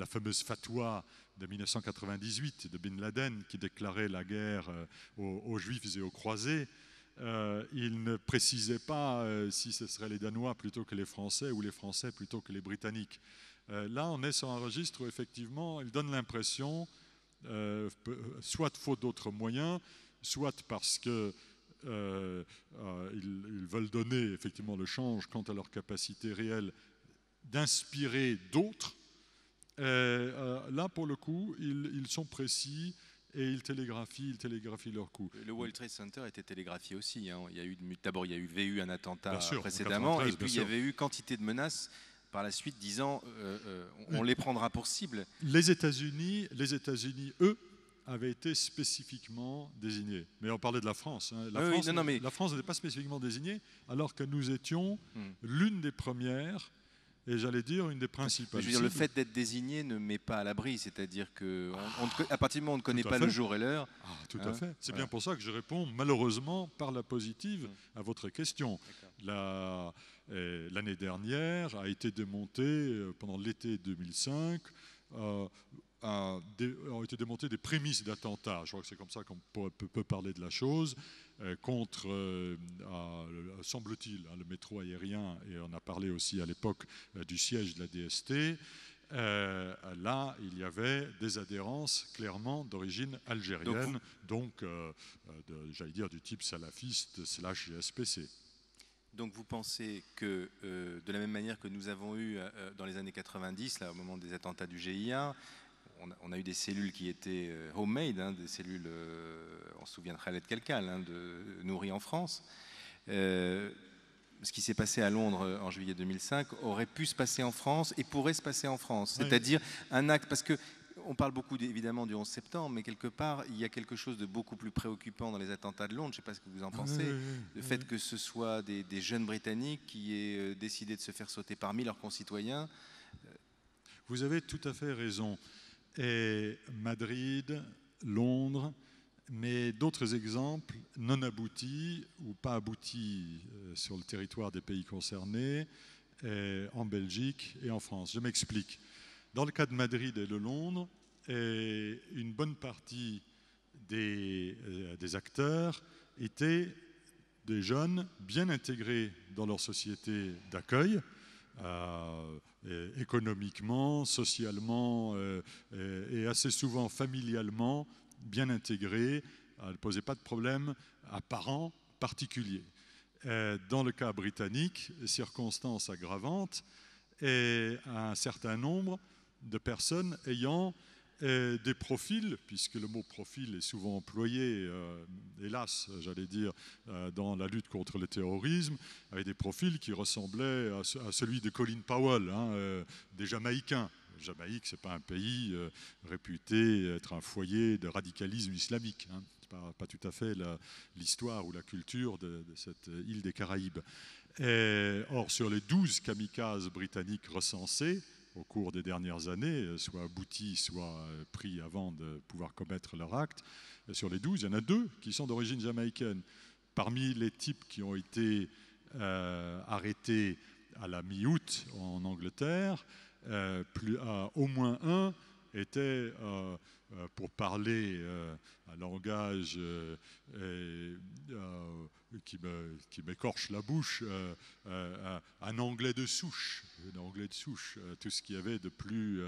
fameuse fatwa de 1998 de Bin Laden qui déclarait la guerre aux Juifs et aux croisés, il ne précisait pas si ce seraient les Danois plutôt que les Français ou les Français plutôt que les Britanniques. Là, on est sur un registre où effectivement, il donne l'impression, soit faute d'autres moyens, soit parce que ils veulent donner effectivement le change quant à leur capacité réelle d'inspirer d'autres. Là, pour le coup, ils sont précis et ils télégraphient leur coup. Le World Trade Center était télégraphié aussi. Hein. D'abord, il y a eu un attentat sûr, précédemment, et puis il y avait eu quantité de menaces par la suite disant on les prendra pour cible. Les États-Unis, eux, avaient été spécifiquement désignés. Mais on parlait de la France. Hein. La France n'était pas spécifiquement désignée, alors que nous étions l'une des premières. Et j'allais dire une des principales. Je veux dire, le fait d'être désigné ne met pas à l'abri, c'est-à-dire qu'à partir du moment où on ne connaît pas le jour et l'heure... tout à fait. C'est bien pour ça que je réponds malheureusement par la positive à votre question. L'année dernière a été démontée, pendant l'été 2005, ont été démontées des prémices d'attentats. Je crois que c'est comme ça qu'on peut parler de la chose. Contre, semble-t-il, le métro aérien, et on a parlé aussi à l'époque du siège de la DST, là, il y avait des adhérences clairement d'origine algérienne, donc j'allais dire du type salafiste / GSPC. Donc vous pensez que, de la même manière que nous avons eu dans les années 90, là, au moment des attentats du GIA, on a eu des cellules qui étaient homemade, hein, des cellules, on se souvient de Khaled Kelkal, hein, nourries en France. Ce qui s'est passé à Londres en juillet 2005 aurait pu se passer en France et pourrait se passer en France. Oui. C'est-à-dire un acte, parce qu'on parle beaucoup évidemment du 11 septembre, mais quelque part, il y a quelque chose de beaucoup plus préoccupant dans les attentats de Londres, je ne sais pas ce que vous en pensez, le fait que ce soit des jeunes Britanniques qui aient décidé de se faire sauter parmi leurs concitoyens. Vous avez tout à fait raison. Et Madrid, Londres, mais d'autres exemples non aboutis ou pas aboutis sur le territoire des pays concernés, en Belgique et en France. Je m'explique. Dans le cas de Madrid et de Londres, une bonne partie des acteurs étaient des jeunes bien intégrés dans leur société d'accueil, économiquement, socialement et assez souvent familialement bien intégrés, ne posaient pas de problème apparent particulier. Dans le cas britannique, circonstances aggravantes, et un certain nombre de personnes ayant des profils, puisque le mot profil est souvent employé, hélas, j'allais dire, dans la lutte contre le terrorisme, avec des profils qui ressemblaient à celui de Colin Powell, hein, des Jamaïcains. La Jamaïque, ce n'est pas un pays réputé être un foyer de radicalisme islamique. Hein. Ce n'est pas tout à fait l'histoire ou la culture de cette île des Caraïbes. Or, sur les 12 kamikazes britanniques recensés, au cours des dernières années, soit aboutis, soit pris avant de pouvoir commettre leur acte. Sur les 12, il y en a 2 qui sont d'origine jamaïcaine. Parmi les types qui ont été arrêtés à la mi-août en Angleterre, au moins un était, pour parler un langage qui m'écorche la bouche, un anglais de souche, tout ce qu'il y avait de plus,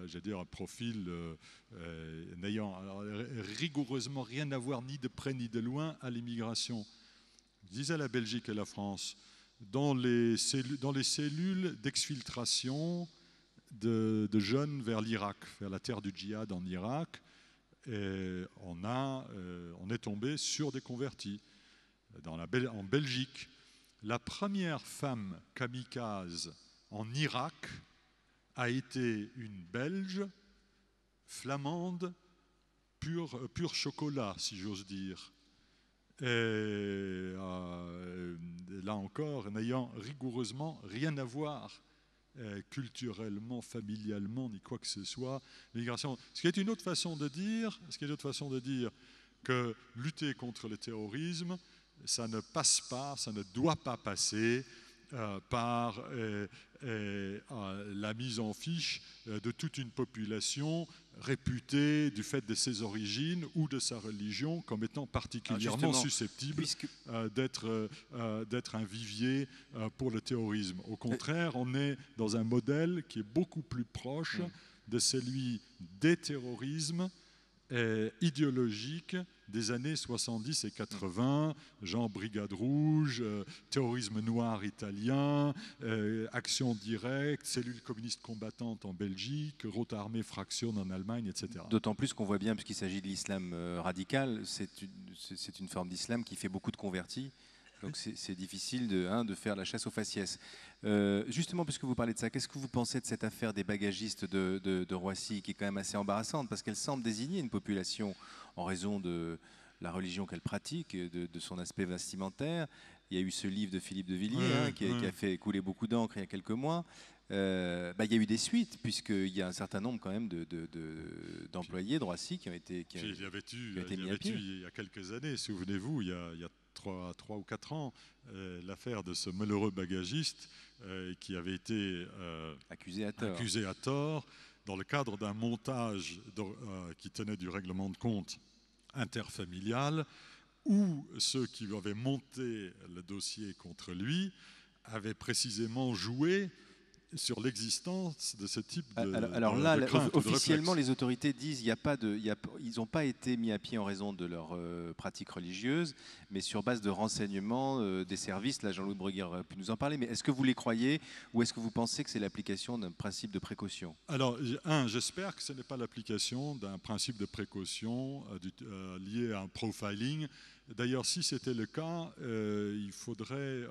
j'allais dire, un profil n'ayant rigoureusement rien à voir ni de près ni de loin à l'immigration. Je disais la Belgique et la France, dans les cellules d'exfiltration de jeunes vers l'Irak, vers la terre du djihad en Irak, on est tombé sur des convertis. En Belgique, la première femme kamikaze en Irak a été une Belge, flamande, pur chocolat, si j'ose dire. Et, là encore, n'ayant rigoureusement rien à voir culturellement, familialement, ni quoi que ce soit, l'immigration. Ce qui est une autre façon de dire que lutter contre le terrorisme, ça ne passe pas, ça ne doit pas passer par la mise en fiche de toute une population réputée, du fait de ses origines ou de sa religion, comme étant particulièrement susceptible d'être un vivier pour le terrorisme. Au contraire, on est dans un modèle qui est beaucoup plus proche de celui des terrorismes idéologiques des années 70 et 80, genre Brigade Rouge, terrorisme noir italien, action directe, cellule communiste combattante en Belgique, Rote Armee Fraktion en Allemagne, etc. D'autant plus qu'on voit bien, puisqu'il s'agit de l'islam radical, c'est une forme d'islam qui fait beaucoup de convertis. Donc c'est difficile de faire la chasse aux faciès. Justement, puisque vous parlez de ça, qu'est-ce que vous pensez de cette affaire des bagagistes de Roissy, qui est quand même assez embarrassante, parce qu'elle semble désigner une population en raison de la religion qu'elle pratique, de son aspect vestimentaire. Il y a eu ce livre de Philippe de Villiers qui a fait couler beaucoup d'encre il y a quelques mois. Il y a eu des suites, puisqu'il y a un certain nombre quand même d'employés de Roissy qui ont été mis à pied. Il y a quelques années, souvenez-vous, il y a 3 ou 4 ans, l'affaire de ce malheureux bagagiste qui avait été accusé à tort dans le cadre d'un montage qui tenait du règlement de compte interfamilial, où ceux qui avaient monté le dossier contre lui avaient précisément joué sur l'existence de ce type de crainte, officiellement, les autorités disent ils n'ont pas été mis à pied en raison de leur pratique religieuse, mais sur base de renseignements des services. Là, Jean-Louis Bruguière aurait pu nous en parler, mais est-ce que vous les croyez ou est-ce que vous pensez que c'est l'application d'un principe de précaution? Alors, j'espère que ce n'est pas l'application d'un principe de précaution lié à un profiling. D'ailleurs, si c'était le cas, il faudrait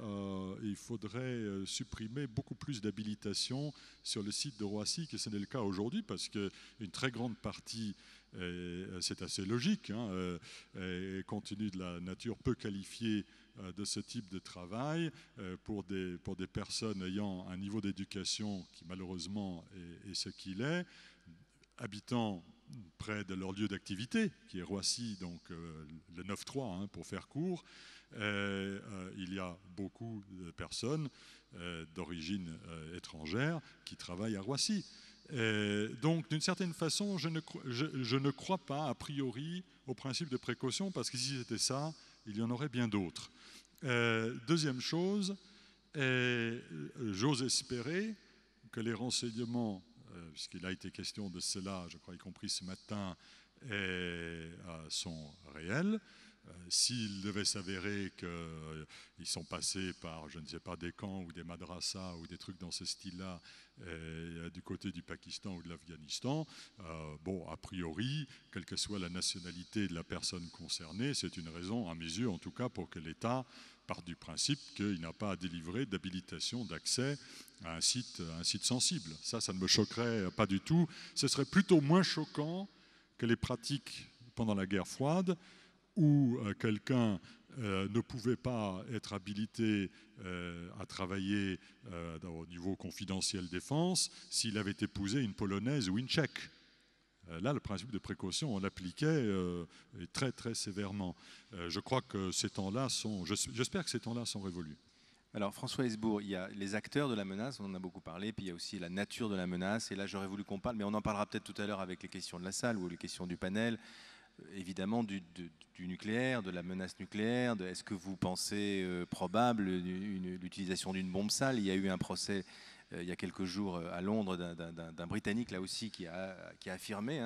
supprimer beaucoup plus d'habilitations sur le site de Roissy que ce n'est le cas aujourd'hui, parce qu'une très grande partie, c'est assez logique, compte tenu de la nature peu qualifiée de ce type de travail, pour des personnes ayant un niveau d'éducation qui malheureusement est ce qu'il est, habitant près de leur lieu d'activité, qui est Roissy, donc le 9-3, pour faire court. Il y a beaucoup de personnes d'origine étrangère qui travaillent à Roissy. Donc, d'une certaine façon, je ne crois pas, a priori, au principe de précaution, parce que si c'était ça, il y en aurait bien d'autres. Deuxième chose, j'ose espérer que les renseignements, puisqu'il a été question de cela, je crois, y compris ce matin, sont réels. S'il devait s'avérer qu'ils sont passés par, je ne sais pas, des camps ou des madrassas ou des trucs dans ce style-là, du côté du Pakistan ou de l'Afghanistan, a priori, quelle que soit la nationalité de la personne concernée, c'est une raison, à mes yeux en tout cas, pour que l'État parte du principe qu'il n'a pas à délivrer d'habilitation d'accès à un site sensible. Ça ne me choquerait pas du tout. Ce serait plutôt moins choquant que les pratiques pendant la guerre froide, où quelqu'un ne pouvait pas être habilité à travailler au niveau confidentiel défense s'il avait épousé une Polonaise ou une Tchèque. Là, le principe de précaution, on l'appliquait très, très sévèrement. Je crois que ces temps-là j'espère que ces temps-là sont révolus. Alors, François Hesbourg, il y a les acteurs de la menace, on en a beaucoup parlé, puis il y a aussi la nature de la menace. Et là, j'aurais voulu qu'on parle, mais on en parlera peut-être tout à l'heure avec les questions de la salle ou les questions du panel, évidemment du nucléaire, de la menace nucléaire. Est-ce que vous pensez probable l'utilisation d'une bombe sale? Il y a eu un procès il y a quelques jours à Londres d'un Britannique, là aussi, qui a affirmé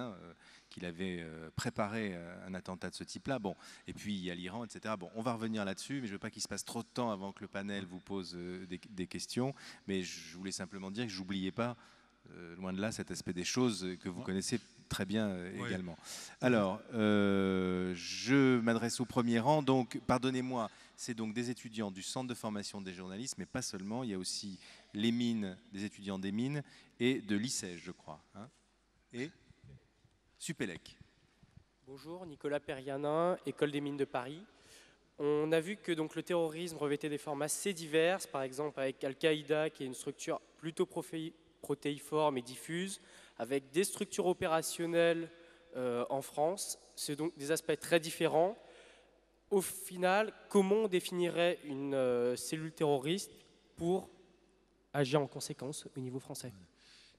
qu'il avait préparé un attentat de ce type-là. Bon, et puis il y a l'Iran, etc. Bon, on va revenir là-dessus, mais je ne veux pas qu'il se passe trop de temps avant que le panel vous pose des questions. Mais je voulais simplement dire que je n'oubliais pas, loin de là, cet aspect des choses que vous connaissez très bien également. Alors, je m'adresse au premier rang. Donc, pardonnez-moi, c'est donc des étudiants du Centre de formation des journalistes, mais pas seulement. Il y a aussi les mines, des étudiants des mines et de l'ICEJ, je crois. Et Supélec. Bonjour, Nicolas Perianin, École des mines de Paris. On a vu que donc, le terrorisme revêtait des formes assez diverses, par exemple avec Al-Qaïda, qui est une structure plutôt protéiforme et diffuse, avec des structures opérationnelles en France. C'est donc des aspects très différents. Au final, comment on définirait une cellule terroriste pour agir en conséquence au niveau français?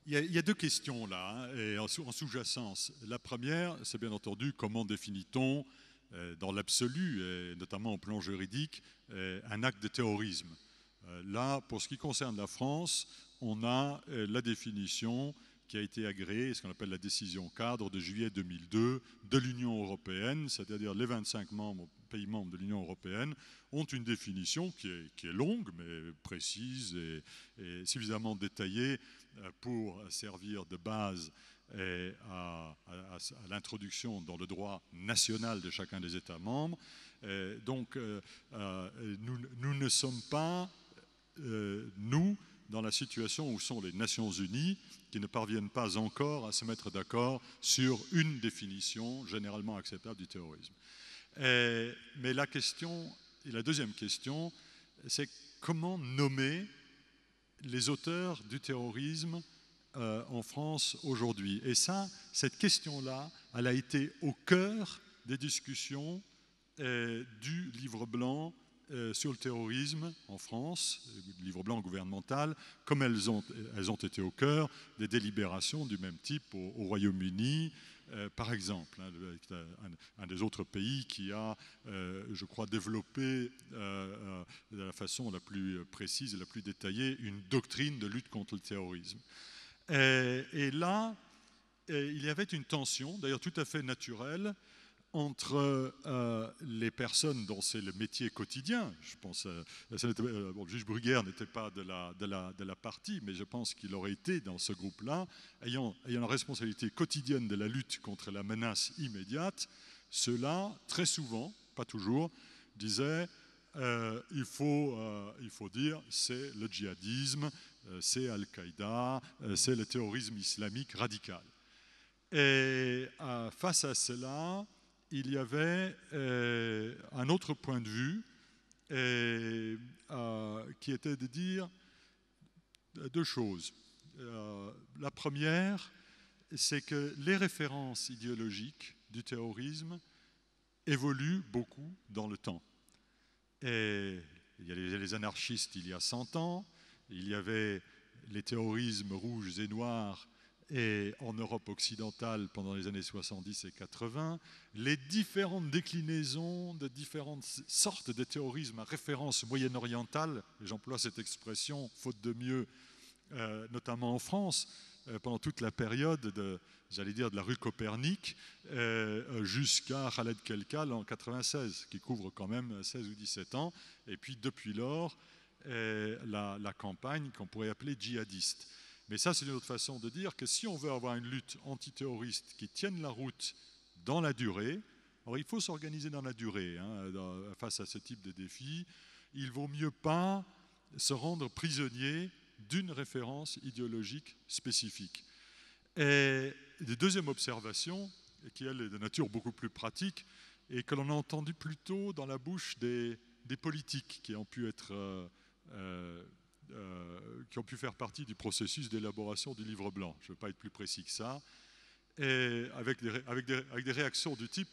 Il y a deux questions là, et en sous-jacence. La première, c'est bien entendu comment définit-on, dans l'absolu, et notamment au plan juridique, un acte de terrorisme. Là, pour ce qui concerne la France, on a la définition qui a été agréée, ce qu'on appelle la décision cadre de juillet 2002 de l'Union européenne, c'est-à-dire les 25 pays membres de l'Union européenne ont une définition qui est longue, mais précise et suffisamment détaillée pour servir de base à l'introduction dans le droit national de chacun des États membres. Donc, nous ne sommes pas, nous, dans la situation où sont les Nations Unies, qui ne parviennent pas encore à se mettre d'accord sur une définition généralement acceptable du terrorisme. Mais la deuxième question, c'est comment nommer les auteurs du terrorisme en France aujourd'hui. Et cette question-là, elle a été au cœur des discussions du livre blanc sur le terrorisme en France, le livre blanc gouvernemental, comme elles ont été au cœur des délibérations du même type au Royaume-Uni, par exemple, un des autres pays qui a, je crois, développé de la façon la plus précise et la plus détaillée une doctrine de lutte contre le terrorisme. Et là, il y avait une tension, d'ailleurs tout à fait naturelle, entre les personnes dont c'est le métier quotidien. Je pense, le juge Bruguière n'était pas de la partie, mais je pense qu'il aurait été dans ce groupe-là, ayant la responsabilité quotidienne de la lutte contre la menace immédiate. Ceux-là, très souvent, pas toujours, disaient il faut dire c'est le djihadisme, c'est Al-Qaïda, c'est le terrorisme islamique radical. Et face à cela, il y avait un autre point de vue qui était de dire deux choses. La première, c'est que les références idéologiques du terrorisme évoluent beaucoup dans le temps. Et il y a les anarchistes il y a 100 ans, il y avait les terrorismes rouges et noirs et en Europe occidentale pendant les années 70 et 80, les différentes déclinaisons de différentes sortes de terrorisme à référence moyen-orientale, j'emploie cette expression faute de mieux, notamment en France, pendant toute la période de la rue Copernic jusqu'à Khaled Kelkal en 96, qui couvre quand même 16 ou 17 ans, et puis depuis lors, la campagne qu'on pourrait appeler djihadiste. Mais ça, c'est une autre façon de dire que si on veut avoir une lutte antiterroriste qui tienne la route dans la durée, alors il faut s'organiser dans la durée face à ce type de défi, il vaut mieux pas se rendre prisonnier d'une référence idéologique spécifique. Et la deuxième observation, qui elle est de nature beaucoup plus pratique, et que l'on a entendu plutôt dans la bouche des politiques qui ont pu être... qui ont pu faire partie du processus d'élaboration du livre blanc. Je ne veux pas être plus précis que ça. Et avec des réactions du type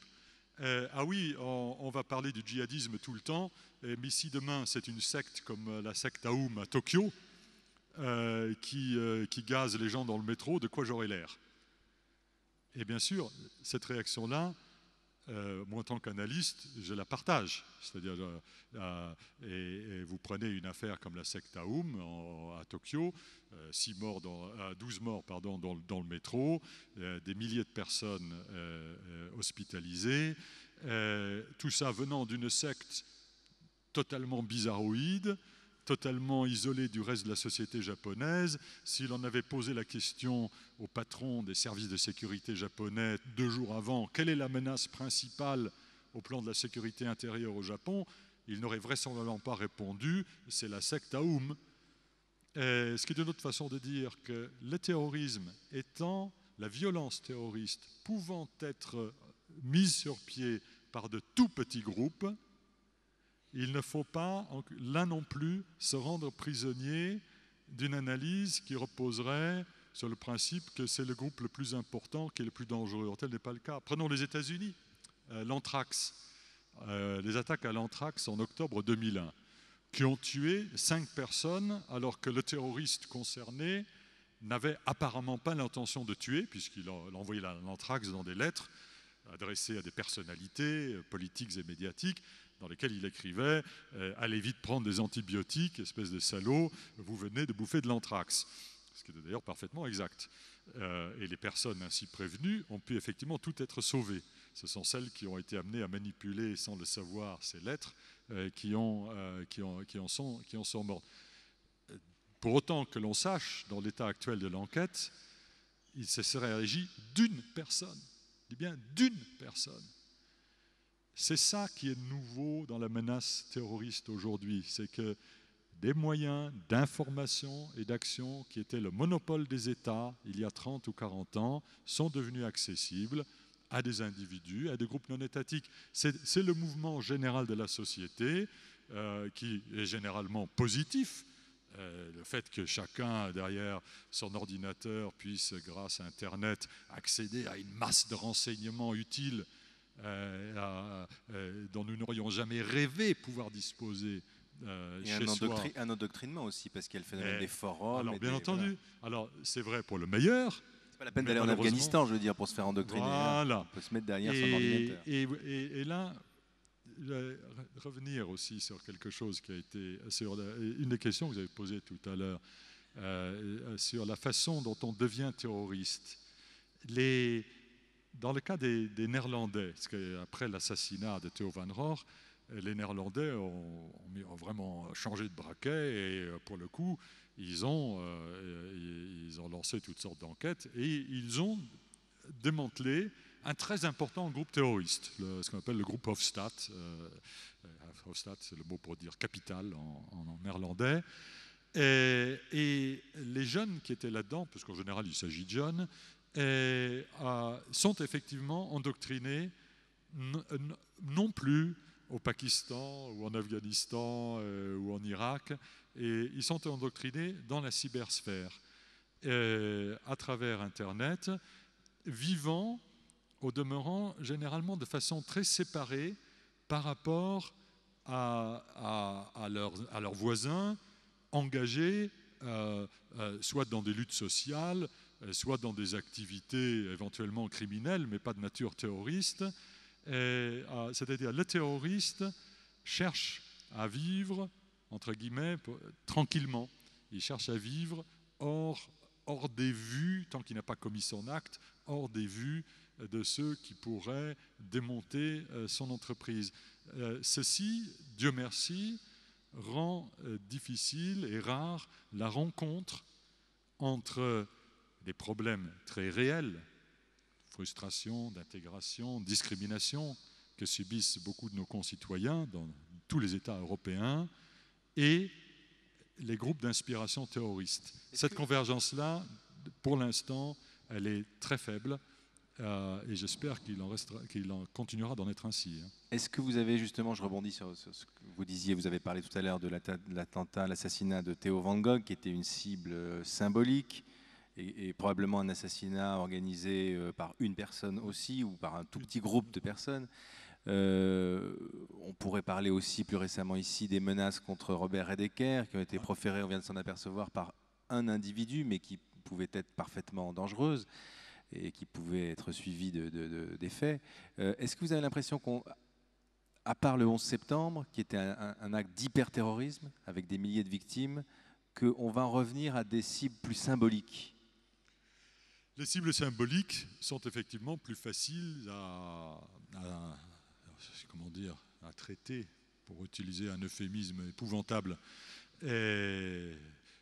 ah oui, on va parler du djihadisme tout le temps, mais si demain c'est une secte comme la secte Aoum à Tokyo qui gaze les gens dans le métro, de quoi j'aurai l'air? Et bien sûr, cette réaction-là, moi en tant qu'analyste, je la partage. C'est-à-dire, et vous prenez une affaire comme la secte Aoum à Tokyo, 12 morts dans le métro, des milliers de personnes hospitalisées, tout ça venant d'une secte totalement bizarroïde, totalement isolée du reste de la société japonaise. Si l'on avait posé la question au patron des services de sécurité japonais 2 jours avant, quelle est la menace principale au plan de la sécurité intérieure au Japon, il n'aurait vraisemblablement pas répondu, c'est la secte Aoum. Ce qui est une autre façon de dire que le terrorisme étant, la violence terroriste pouvant être mise sur pied par de tout petits groupes, il ne faut pas, là non plus, se rendre prisonnier d'une analyse qui reposerait sur le principe que c'est le groupe le plus important qui est le plus dangereux. Or, tel n'est pas le cas. Prenons les États-Unis, l'anthrax, les attaques à l'anthrax en octobre 2001, qui ont tué 5 personnes alors que le terroriste concerné n'avait apparemment pas l'intention de tuer, puisqu'il a envoyé l'anthrax dans des lettres adressées à des personnalités politiques et médiatiques, dans lesquels il écrivait « Allez vite prendre des antibiotiques, espèce de salaud, vous venez de bouffer de l'anthrax ». Ce qui est d'ailleurs parfaitement exact. et les personnes ainsi prévenues ont pu effectivement toutes être sauvées. Ce sont celles qui ont été amenées à manipuler sans le savoir ces lettres qui en sont mortes. Pour autant que l'on sache, dans l'état actuel de l'enquête, il se serait agi d'une personne. Je dis bien d'une personne. C'est ça qui est nouveau dans la menace terroriste aujourd'hui, c'est que des moyens d'information et d'action qui étaient le monopole des États il y a 30 ou 40 ans sont devenus accessibles à des individus, à des groupes non étatiques. C'est le mouvement général de la société qui est généralement positif. Le fait que chacun, derrière son ordinateur, puisse, grâce à Internet, accéder à une masse de renseignements utiles dont nous n'aurions jamais rêvé pouvoir disposer chez soi. Un endoctrinement aussi, parce qu'il y a le phénomène des forums. Alors, bien entendu. Voilà. Alors, c'est vrai pour le meilleur. C'est pas la peine d'aller en Afghanistan, je veux dire, pour se faire endoctriner. Voilà. On peut se mettre derrière son ordinateur. Et là, je vais revenir aussi sur quelque chose qui a été, sur une des questions que vous avez posées tout à l'heure, sur la façon dont on devient terroriste. Dans le cas des Néerlandais, parce qu'après l'assassinat de Theo van Roor, les Néerlandais ont vraiment changé de braquet et pour le coup, ils ont lancé toutes sortes d'enquêtes et ils ont démantelé un très important groupe terroriste, ce qu'on appelle le groupe Hofstad. Hofstad, c'est le mot pour dire capitale en néerlandais. Et les jeunes qui étaient là-dedans, parce qu'en général il s'agit de jeunes, sont effectivement endoctrinés non plus au Pakistan ou en Afghanistan ou en Irak, et ils sont endoctrinés dans la cybersphère à travers Internet, vivant au demeurant généralement de façon très séparée par rapport à leurs voisins engagés soit dans des luttes sociales, soit dans des activités éventuellement criminelles, mais pas de nature terroriste. C'est-à-dire le terroriste cherche à vivre, entre guillemets, tranquillement. Il cherche à vivre hors des vues, tant qu'il n'a pas commis son acte, hors des vues de ceux qui pourraient démonter son entreprise. Ceci, Dieu merci, rend difficile et rare la rencontre entre des problèmes très réels, frustration, d'intégration, discrimination que subissent beaucoup de nos concitoyens dans tous les États européens, et les groupes d'inspiration terroriste. Cette convergence-là, pour l'instant, elle est très faible. Et j'espère qu'il en continuera d'en être ainsi. Est-ce que vous avez justement, je rebondis sur ce que vous disiez, vous avez parlé tout à l'heure de l'attentat, l'assassinat de Theo van Gogh, qui était une cible symbolique, et probablement un assassinat organisé par une personne aussi, ou par un tout petit groupe de personnes. On pourrait parler aussi plus récemment ici des menaces contre Robert Redeker, qui ont été proférées, on vient de s'en apercevoir, par un individu, mais qui pouvaient être parfaitement dangereuses et qui pouvaient être suivies des faits. Est-ce que vous avez l'impression qu'à part le 11 septembre, qui était un acte d'hyperterrorisme avec des milliers de victimes, qu'on va en revenir à des cibles plus symboliques? Les cibles symboliques sont effectivement plus faciles à traiter, pour utiliser un euphémisme épouvantable, et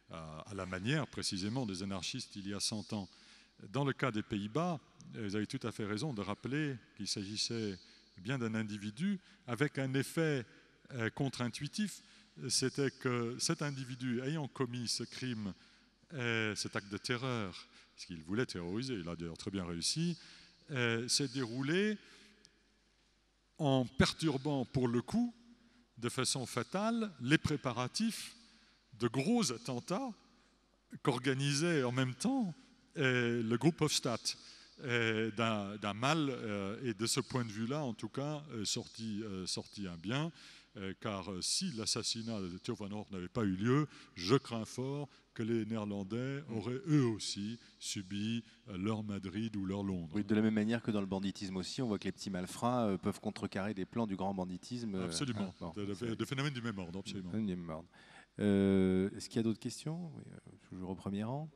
à la manière précisément des anarchistes il y a 100 ans. Dans le cas des Pays-Bas, vous avez tout à fait raison de rappeler qu'il s'agissait bien d'un individu avec un effet contre-intuitif. C'était que cet individu ayant commis ce crime, cet acte de terreur, parce qu'il voulait terroriser, il a d'ailleurs très bien réussi, s'est déroulé en perturbant pour le coup, de façon fatale, les préparatifs de gros attentats qu'organisait en même temps le groupe Hofstad, d'un mal, et de ce point de vue-là, en tout cas, sorti un bien, car si l'assassinat de Theo van Gogh n'avait pas eu lieu, je crains fort que les Néerlandais auraient eux aussi subi leur Madrid ou leur Londres. Oui, de la même manière que dans le banditisme aussi, on voit que les petits malfrats peuvent contrecarrer des plans du grand banditisme. Absolument, de phénomènes du même ordre, absolument. Du même ordre. Est-ce qu'il y a d'autres questions? Oui, toujours au premier rang.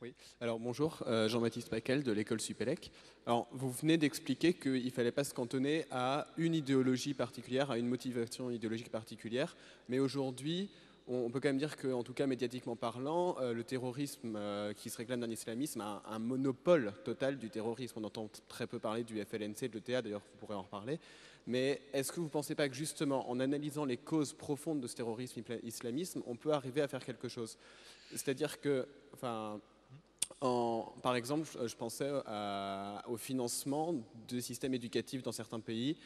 Oui, alors bonjour, Jean-Baptiste Paquel de l'école Supélec. Alors vous venez d'expliquer qu'il ne fallait pas se cantonner à une idéologie particulière, à une motivation idéologique particulière, mais aujourd'hui, on peut quand même dire qu'en tout cas médiatiquement parlant, le terrorisme qui se réclame d'un islamisme a un monopole total du terrorisme. On entend très peu parler du FLNC, de l'ETA, d'ailleurs vous pourrez en reparler. Mais est-ce que vous ne pensez pas que justement, en analysant les causes profondes de ce terrorisme islamisme, on peut arriver à faire quelque chose? C'est-à-dire que, enfin, par exemple, je pensais au financement de systèmes éducatifs dans certains pays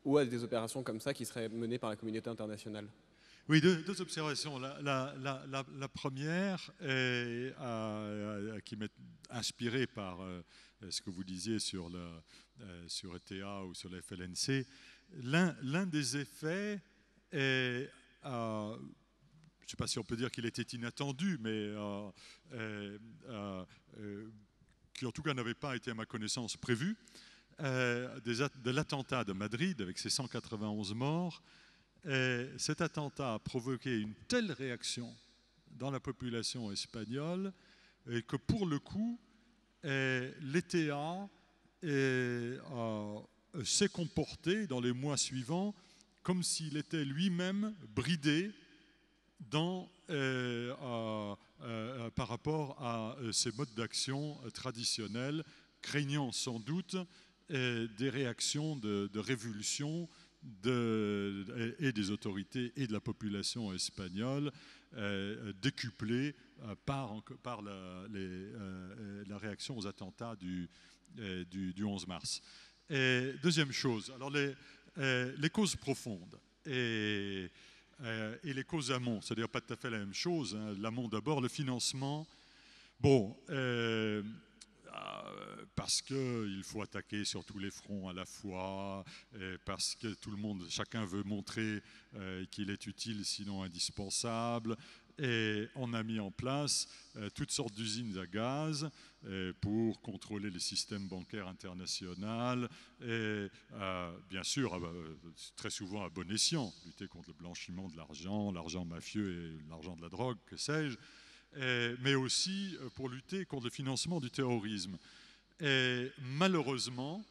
ou à des opérations comme ça qui seraient menées par la communauté internationale. Oui, deux observations. La première, qui m'est inspirée par ce que vous disiez sur ETA ou sur la FLNC, l'un des effets est, je ne sais pas si on peut dire qu'il était inattendu, mais qui en tout cas n'avait pas été à ma connaissance prévu, de l'attentat de Madrid avec ses 191 morts. Cet attentat a provoqué une telle réaction dans la population espagnole que pour le coup, l'ETA s'est comporté dans les mois suivants comme s'il était lui-même bridé par rapport à ces modes d'action traditionnels, craignant sans doute des réactions de révulsion et des autorités et de la population espagnole, décuplées par la réaction aux attentats du 11 mars. Deuxième chose, alors les causes profondes et les causes amont, c'est-à-dire pas tout à fait la même chose. Hein. L'amont d'abord, le financement. Bon, parce qu'il faut attaquer sur tous les fronts à la fois, parce que chacun veut montrer qu'il est utile, sinon indispensable. Et on a mis en place toutes sortes d'usines à gaz pour contrôler le système bancaire international et bien sûr, très souvent à bon escient, lutter contre le blanchiment de l'argent mafieux et l'argent de la drogue, que sais-je, mais aussi pour lutter contre le financement du terrorisme. Et malheureusement,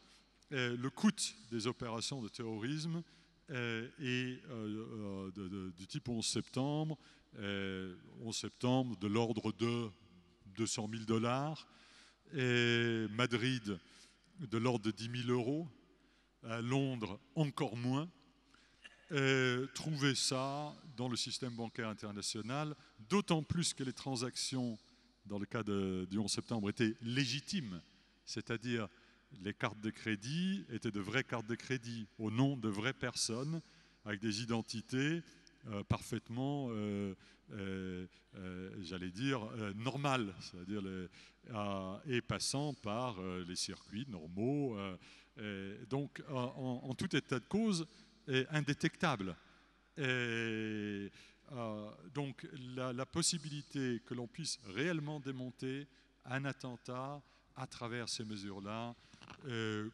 le coût des opérations de terrorisme est du type 11 septembre, de l'ordre de 200 000 $, et Madrid de l'ordre de 10 000 €, à Londres encore moins. Trouver ça dans le système bancaire international, d'autant plus que les transactions dans le cas du 11 septembre étaient légitimes, c'est-à-dire les cartes de crédit étaient de vraies cartes de crédit au nom de vraies personnes avec des identités parfaitement, j'allais dire, normales, c'est-à-dire et passant par les circuits normaux. Donc, en tout état de cause, indétectable. Donc, la possibilité que l'on puisse réellement démonter un attentat à travers ces mesures-là,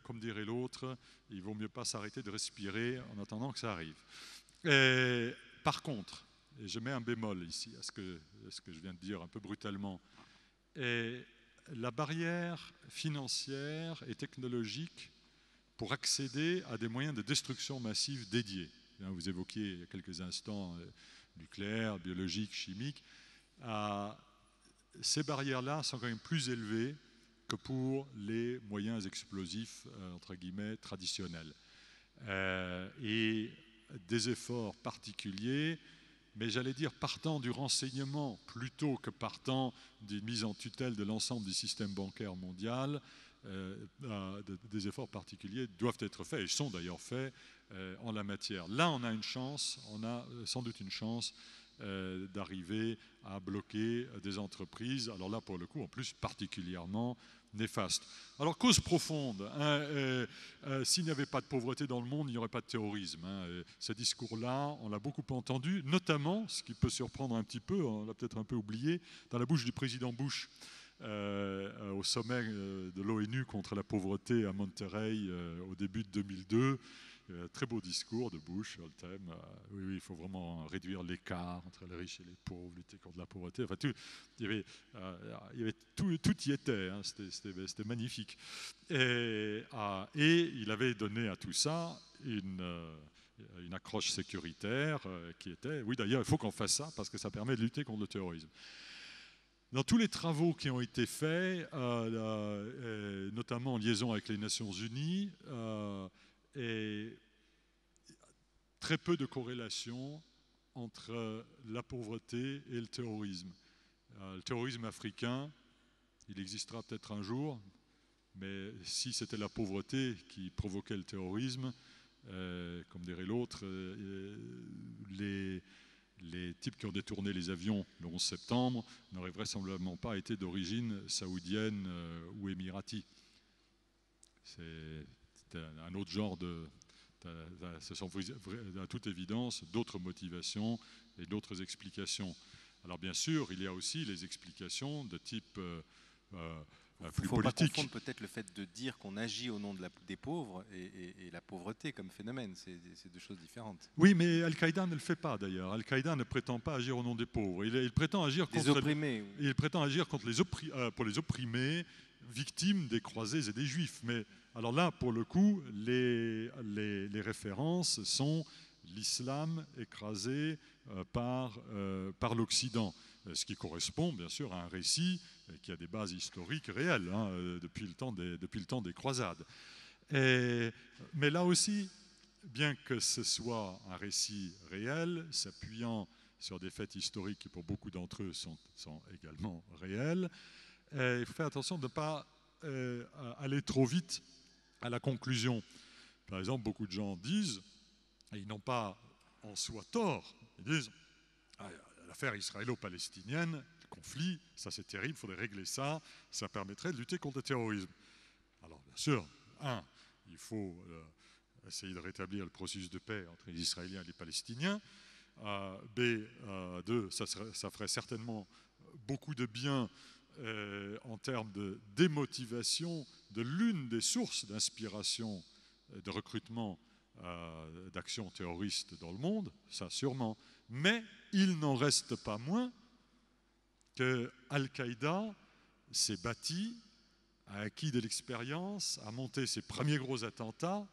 comme dirait l'autre, il vaut mieux pas s'arrêter de respirer en attendant que ça arrive. Par contre, et je mets un bémol ici à ce que je viens de dire un peu brutalement, la barrière financière et technologique pour accéder à des moyens de destruction massive dédiés. Vous évoquiez il y a quelques instants nucléaire, biologique, chimique. Ces barrières-là sont quand même plus élevées que pour les moyens explosifs, entre guillemets, traditionnels. Et des efforts particuliers, mais j'allais dire partant du renseignement plutôt que partant d'une mise en tutelle de l'ensemble du système bancaire mondial, des efforts particuliers doivent être faits et sont d'ailleurs faits en la matière. Là, on a une chance, on a sans doute une chance d'arriver à bloquer des entreprises, alors là pour le coup en plus particulièrement néfastes. Alors cause profonde, hein, s'il n'y avait pas de pauvreté dans le monde, il n'y aurait pas de terrorisme. Hein. Ce discours-là, on l'a beaucoup entendu, notamment, ce qui peut surprendre un petit peu, on l'a peut-être un peu oublié, dans la bouche du président Bush au sommet de l'ONU contre la pauvreté à Monterrey au début de 2002. Très beau discours de Bush sur le thème. Oui, il faut vraiment réduire l'écart entre les riches et les pauvres, lutter contre la pauvreté. Enfin, il y avait tout y était. Hein, c'était magnifique. Et il avait donné à tout ça une accroche sécuritaire qui était, oui d'ailleurs il faut qu'on fasse ça parce que ça permet de lutter contre le terrorisme. Dans tous les travaux qui ont été faits, notamment en liaison avec les Nations Unies, et très peu de corrélation entre la pauvreté et le terrorisme. Le terrorisme africain, il existera peut-être un jour, mais si c'était la pauvreté qui provoquait le terrorisme, comme dirait l'autre, les types qui ont détourné les avions le 11 septembre n'auraient vraisemblablement pas été d'origine saoudienne ou émirati. C'est un autre genre de... Ce sont à toute évidence d'autres motivations et d'autres explications. Alors bien sûr, il y a aussi les explications de type plus faut politique. Pas confondre peut-être le fait de dire qu'on agit au nom des pauvres et la pauvreté comme phénomène. C'est deux choses différentes. Oui, mais Al-Qaïda ne le fait pas d'ailleurs. Al-Qaïda ne prétend pas agir au nom des pauvres. Il prétend agir contre les opprimés. Il prétend agir contre pour les opprimés, victimes des croisés et des juifs. Mais alors là, pour le coup, les références sont l'islam écrasé par l'Occident, ce qui correspond bien sûr à un récit qui a des bases historiques réelles hein, depuis le temps des croisades. Mais là aussi, bien que ce soit un récit réel, s'appuyant sur des faits historiques qui pour beaucoup d'entre eux sont également réels, il faut faire attention de ne pas aller trop vite à la conclusion. Par exemple, beaucoup de gens disent, et ils n'ont pas en soi tort, ils disent l'affaire israélo-palestinienne, le conflit, ça c'est terrible, il faudrait régler ça, ça permettrait de lutter contre le terrorisme. Alors bien sûr, il faut essayer de rétablir le processus de paix entre les Israéliens et les Palestiniens. Deux, ça ferait certainement beaucoup de bien en termes de démotivation de l'une des sources d'inspiration de recrutement d'actions terroristes dans le monde, ça sûrement. Mais il n'en reste pas moins que Al-Qaïda s'est bâti, a acquis de l'expérience, a monté ses premiers gros attentats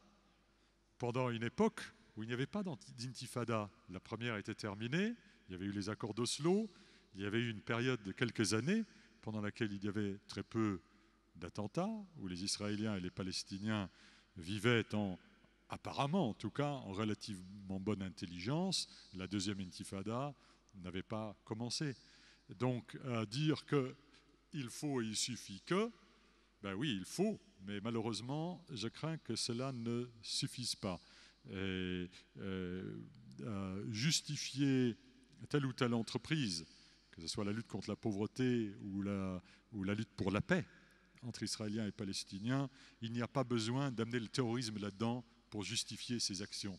pendant une époque où il n'y avait pas d'intifada. La première était terminée, il y avait eu les accords d'Oslo, il y avait eu une période de quelques années pendant laquelle il y avait très peu d'attentats, où les Israéliens et les Palestiniens vivaient apparemment en tout cas, en relativement bonne intelligence. La deuxième intifada n'avait pas commencé. Donc, dire qu'il faut et il suffit que, ben oui, il faut, mais malheureusement, je crains que cela ne suffise pas. Justifier telle ou telle entreprise, que ce soit la lutte contre la pauvreté ou la lutte pour la paix entre Israéliens et Palestiniens, il n'y a pas besoin d'amener le terrorisme là-dedans pour justifier ces actions.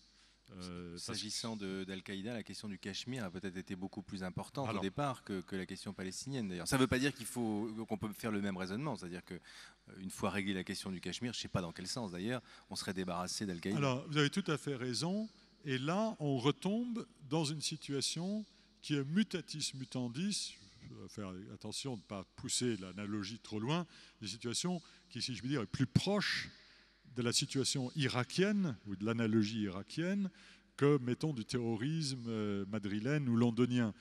S'agissant d'Al-Qaïda, la question du Cachemire a peut-être été beaucoup plus importante au départ que la question palestinienne d'ailleurs. Ça ne veut pas dire qu'on peut faire le même raisonnement, c'est-à-dire qu'une fois réglée la question du Cachemire, je ne sais pas dans quel sens d'ailleurs, on serait débarrassé d'Al-Qaïda. Alors, vous avez tout à fait raison, et là, on retombe dans une situation qui est mutatis mutandis. Je dois faire attention de ne pas pousser l'analogie trop loin, des situations qui, si je puis dire, est plus proche de la situation irakienne ou de l'analogie irakienne que, mettons, du terrorisme madrilène ou londonien.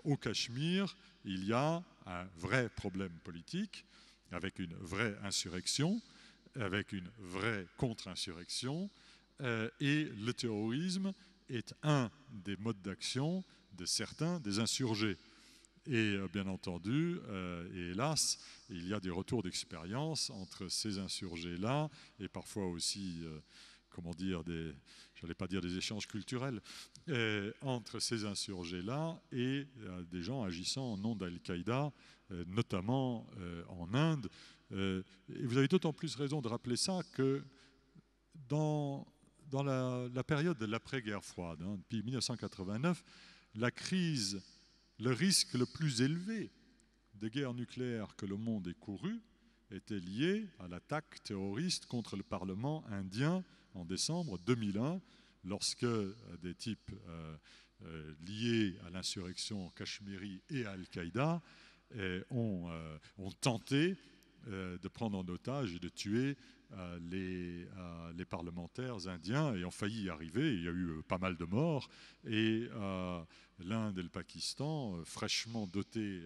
Au Cachemire, il y a un vrai problème politique avec une vraie insurrection, avec une vraie contre-insurrection, et le terrorisme est un des modes d'action de certains des insurgés. Et bien entendu, et hélas, il y a des retours d'expérience entre ces insurgés-là et parfois aussi, je n'allais pas dire des échanges culturels, entre ces insurgés-là et des gens agissant au nom d'Al-Qaïda, notamment en Inde. Et vous avez d'autant plus raison de rappeler ça que dans la période de l'après-guerre froide, depuis 1989, le risque le plus élevé de guerre nucléaire que le monde ait couru était lié à l'attaque terroriste contre le Parlement indien en décembre 2001, lorsque des types liés à l'insurrection cachemiri et à Al-Qaïda ont tenté de prendre en otage et de tuer les parlementaires indiens et ont failli y arriver. Il y a eu pas mal de morts et l'Inde et le Pakistan, fraîchement dotés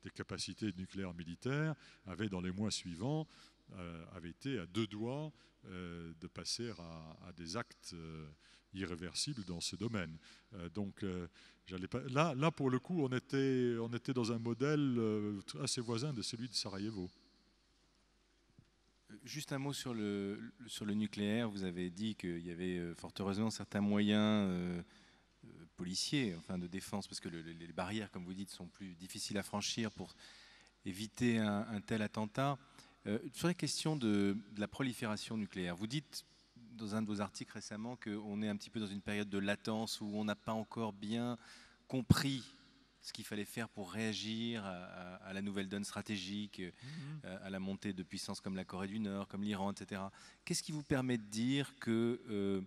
des capacités nucléaires militaires, avaient dans les mois suivants avaient été à 2 doigts de passer à des actes irréversibles dans ce domaine. Donc, là, pour le coup, on était dans un modèle assez voisin de celui de Sarajevo. Juste un mot sur le nucléaire. Vous avez dit qu'il y avait fort heureusement certains moyens policiers, enfin de défense, parce que les barrières, comme vous dites, sont plus difficiles à franchir pour éviter un tel attentat. Sur la question de la prolifération nucléaire, vous dites dans un de vos articles récemment qu'on est un petit peu dans une période de latence où on n'a pas encore bien compris ce qu'il fallait faire pour réagir à la nouvelle donne stratégique, à la montée de puissances comme la Corée du Nord, comme l'Iran, etc. Qu'est-ce qui vous permet de dire que,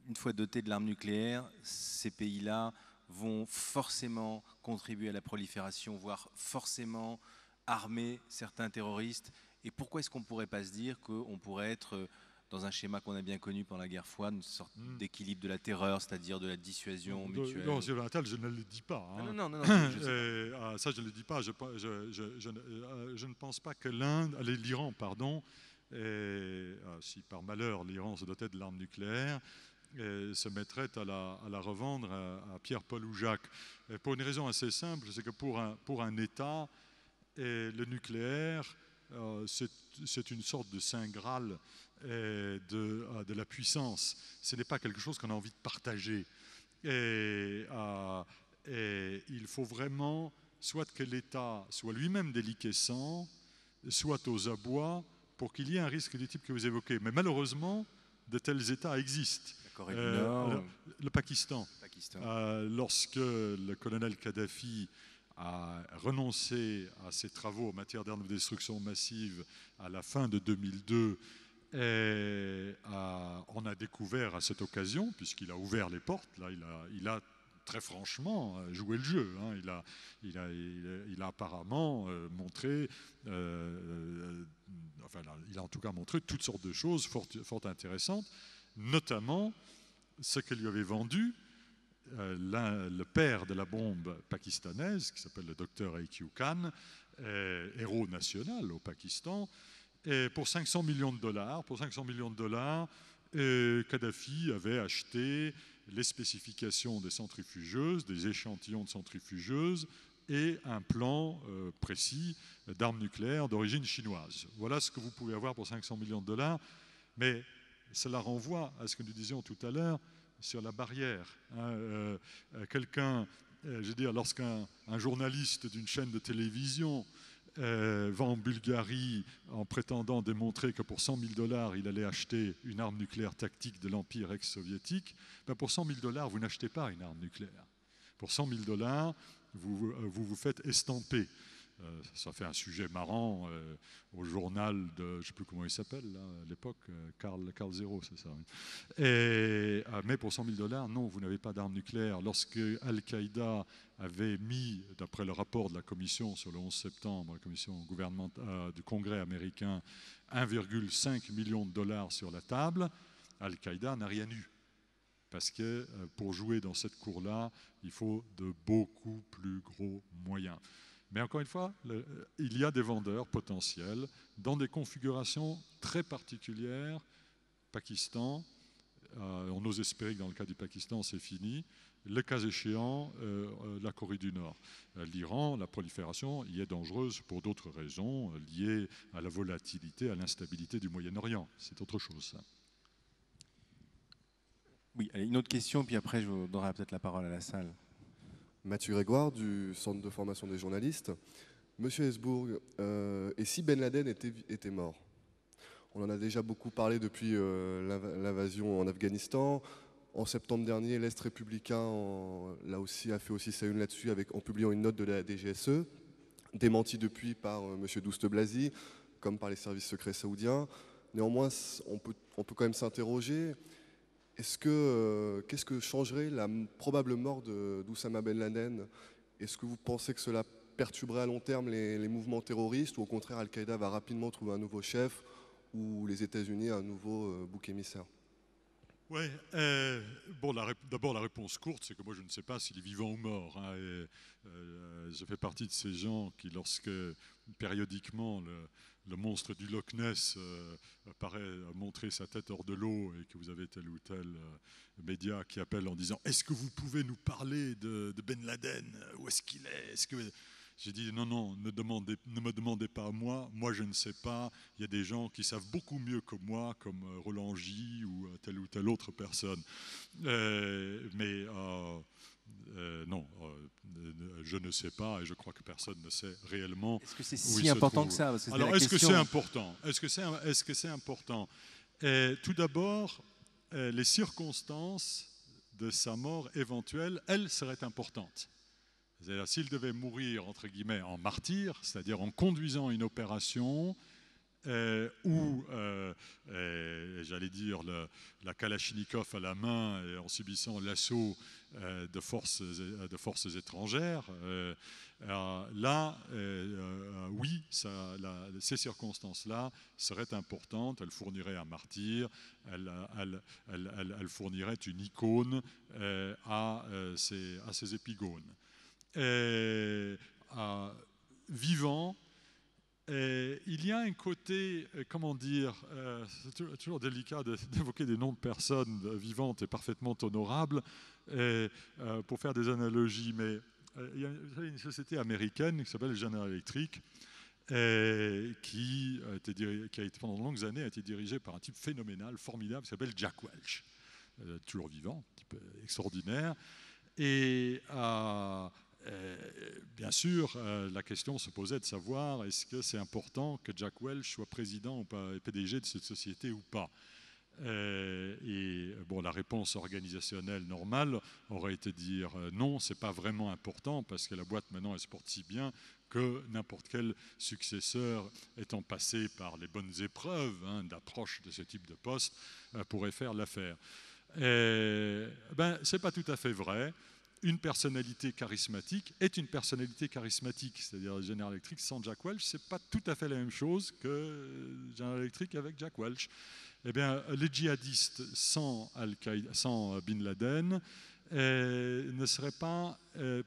une fois dotés de l'arme nucléaire, ces pays-là vont forcément contribuer à la prolifération, voire forcément armer certains terroristes? Et pourquoi est-ce qu'on ne pourrait pas se dire qu'on pourrait être dans un schéma qu'on a bien connu pendant la guerre froide, une sorte d'équilibre de la terreur, c'est-à-dire de la dissuasion mutuelle? Non, M. Attal, je ne le dis pas. Hein. Non, ça, je ne le dis pas. Je ne pense pas que l'Iran, pardon, si par malheur l'Iran se dotait de l'arme nucléaire, se mettrait à la revendre à Pierre-Paul ou Jacques. Et pour une raison assez simple, c'est que pour un État, le nucléaire, c'est une sorte de saint Graal de la puissance. Ce n'est pas quelque chose qu'on a envie de partager. Et il faut vraiment soit que l'État soit lui-même déliquescent, soit aux abois, pour qu'il y ait un risque du type que vous évoquez. Mais malheureusement, de tels États existent. La Corée du Nord, le Pakistan. Lorsque le colonel Kadhafi a renoncé à ses travaux en matière d'armes de destruction massive à la fin de 2002, on a découvert à cette occasion, puisqu'il a ouvert les portes, là il a très franchement joué le jeu. Hein. Il a apparemment montré, il a en tout cas montré toutes sortes de choses fort intéressantes, notamment ce que lui avait vendu le père de la bombe pakistanaise, qui s'appelle le docteur A.Q. Khan, héros national au Pakistan, et pour 500 millions de dollars. Pour 500 millions de dollars, Kadhafi avait acheté les spécifications des centrifugeuses, des échantillons de centrifugeuses et un plan précis d'armes nucléaires d'origine chinoise. Voilà ce que vous pouvez avoir pour 500 millions de dollars, mais cela renvoie à ce que nous disions tout à l'heure sur la barrière. Lorsqu'un journaliste d'une chaîne de télévision va en Bulgarie en prétendant démontrer que pour 100 000 dollars, il allait acheter une arme nucléaire tactique de l'Empire ex-soviétique, pour 100 000 dollars, vous n'achetez pas une arme nucléaire. Pour 100 000 dollars, vous faites estamper. Ça fait un sujet marrant au journal de, je ne sais plus comment il s'appelle là, à l'époque, Carl Zero, c'est ça. Oui. Mais pour 100 000 dollars, non, vous n'avez pas d'armes nucléaires. Lorsque Al-Qaïda avait mis, d'après le rapport de la commission sur le 11 septembre, la commission du Congrès américain, 1,5 million de dollars sur la table, Al-Qaïda n'a rien eu. Parce que pour jouer dans cette cour-là, il faut de beaucoup plus gros moyens. Mais encore une fois, il y a des vendeurs potentiels dans des configurations très particulières. Pakistan, on ose espérer que dans le cas du Pakistan, c'est fini. Le cas échéant, la Corée du Nord. L'Iran, la prolifération y est dangereuse pour d'autres raisons, liées à la volatilité, à l'instabilité du Moyen-Orient. C'est autre chose, ça. Oui, allez, une autre question, puis après je vous donnerai peut-être la parole à la salle. Mathieu Grégoire, du Centre de formation des journalistes. Monsieur Hesbourg, et si Ben Laden était mort? On en a déjà beaucoup parlé depuis l'invasion en Afghanistan. En septembre dernier, l'Est républicain a fait aussi sa une là-dessus en publiant une note de la DGSE. démentis depuis par M. Douste-Blazy, comme par les services secrets saoudiens. Néanmoins, on peut quand même s'interroger, qu'est-ce que changerait la probable mort d'Oussama Ben Laden? Est-ce que vous pensez que cela perturberait à long terme les mouvements terroristes, ou au contraire Al-Qaïda va rapidement trouver un nouveau chef, ou les États-Unis un nouveau bouc émissaire? Oui, bon, d'abord la réponse courte, c'est que moi je ne sais pas s'il est vivant ou mort. Hein, je fais partie de ces gens qui, lorsque périodiquement le monstre du Loch Ness apparaît montrer sa tête hors de l'eau et que vous avez tel ou tel média qui appelle en disant « Est-ce que vous pouvez nous parler de Ben Laden? Où est-ce qu'il est, J'ai dit non, ne me demandez pas à moi je ne sais pas. Il y a des gens qui savent beaucoup mieux que moi, comme Roland J ou telle autre personne. Non, je ne sais pas, et je crois que personne ne sait réellement. Est-ce que c'est si important que ça? Alors, est-ce que c'est important? Est-ce que c'est important? Tout d'abord, les circonstances de sa mort éventuelle, elles seraient importantes. C'est-à-dire, s'il devait mourir, entre guillemets, en martyr, c'est-à-dire en conduisant une opération où, j'allais dire, la Kalachnikov à la main et en subissant l'assaut de forces étrangères, oui, ces circonstances-là seraient importantes. Elles fourniraient un martyr, elles fourniraient une icône à ces épigones. Vivant, il y a un côté, comment dire, c'est toujours délicat d'évoquer des noms de personnes vivantes et parfaitement honorables pour faire des analogies, mais il y a une société américaine qui s'appelle General Electric, qui a été pendant de longues années a été dirigée par un type phénoménal, formidable, qui s'appelle Jack Welch, toujours vivant, un type extraordinaire, et bien sûr, la question se posait de savoir est-ce que c'est important que Jack Welch soit président ou pas, et PDG de cette société ou pas. La réponse organisationnelle normale aurait été de dire non, c'est pas vraiment important parce que la boîte maintenant elle se porte si bien que n'importe quel successeur étant passé par les bonnes épreuves d'approche de ce type de poste pourrait faire l'affaire. C'est pas tout à fait vrai. Une personnalité charismatique est une personnalité charismatique. C'est-à-dire General Electric sans Jack Welch, c'est pas tout à fait la même chose que General Electric avec Jack Welch. Eh bien, les djihadistes sans Al-Qaïda, sans Bin Laden,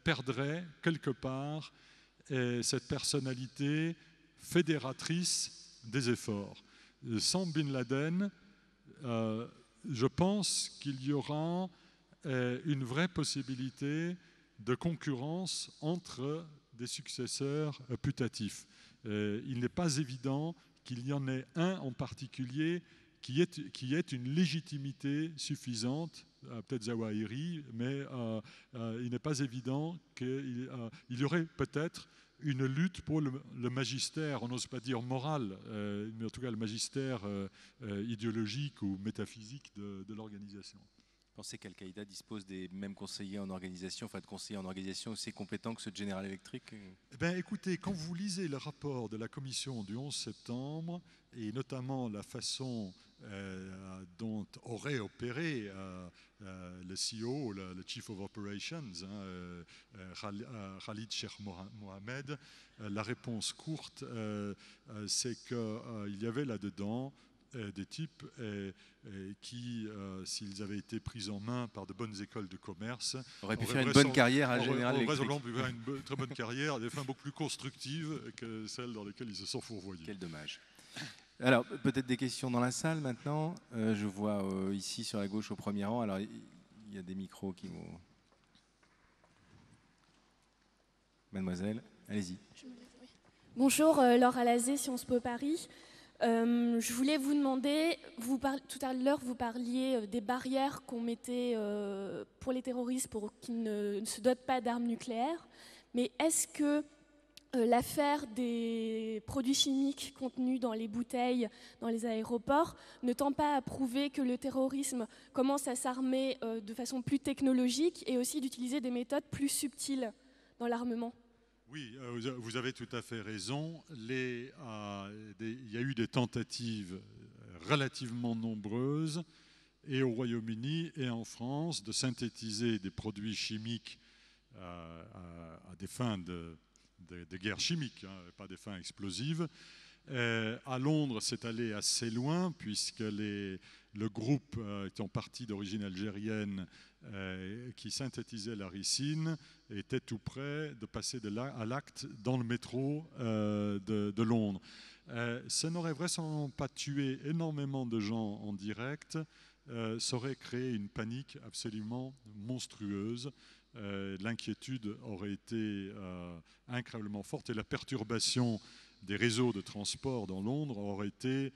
perdraient quelque part cette personnalité fédératrice des efforts. Sans Bin Laden, je pense qu'il y aura une vraie possibilité de concurrence entre des successeurs putatifs. Il n'est pas évident qu'il y en ait un en particulier qui ait une légitimité suffisante, peut-être Zawahiri, mais il n'est pas évident qu'il y aurait peut-être une lutte pour le magistère, on n'ose pas dire moral, mais en tout cas le magistère idéologique ou métaphysique de l'organisation. Vous pensez qu'Al-Qaïda dispose des mêmes conseillers en organisation, enfin de conseillers en organisation aussi compétents que ceux de General Electric? Écoutez, quand vous lisez le rapport de la commission du 11 septembre, et notamment la façon dont aurait opéré le CEO, le Chief of Operations, Khalid Sheikh Mohammed, la réponse courte, c'est qu'il y avait là-dedans des types qui, s'ils avaient été pris en main par de bonnes écoles de commerce, auraient pu faire une bonne carrière à General Electric. Auraient pu faire une très bonne carrière, à des fins beaucoup plus constructives que celles dans lesquelles ils se sont fourvoyés. Quel dommage. Alors, peut-être des questions dans la salle maintenant. Je vois ici sur la gauche au premier rang. Alors, il y a des micros qui vont... Mademoiselle, allez-y. Bonjour, Laure Alazé, Sciences Po Paris. Je voulais vous demander, tout à l'heure vous parliez des barrières qu'on mettait pour les terroristes pour qu'ils ne se dotent pas d'armes nucléaires, mais est-ce que l'affaire des produits chimiques contenus dans les bouteilles, dans les aéroports, ne tend pas à prouver que le terrorisme commence à s'armer de façon plus technologique et aussi d'utiliser des méthodes plus subtiles dans l'armement ? Oui, vous avez tout à fait raison. Il y a eu des tentatives relativement nombreuses, et au Royaume-Uni et en France, de synthétiser des produits chimiques à des fins de guerre chimique, hein, pas des fins explosives. À Londres, c'est allé assez loin, puisque le groupe étant parti d'origine algérienne qui synthétisait la ricine était tout près de passer à l'acte dans le métro de Londres. Ça n'aurait vraisemblablement pas tué énormément de gens en direct, ça aurait créé une panique absolument monstrueuse. L'inquiétude aurait été incroyablement forte et la perturbation des réseaux de transport dans Londres aurait été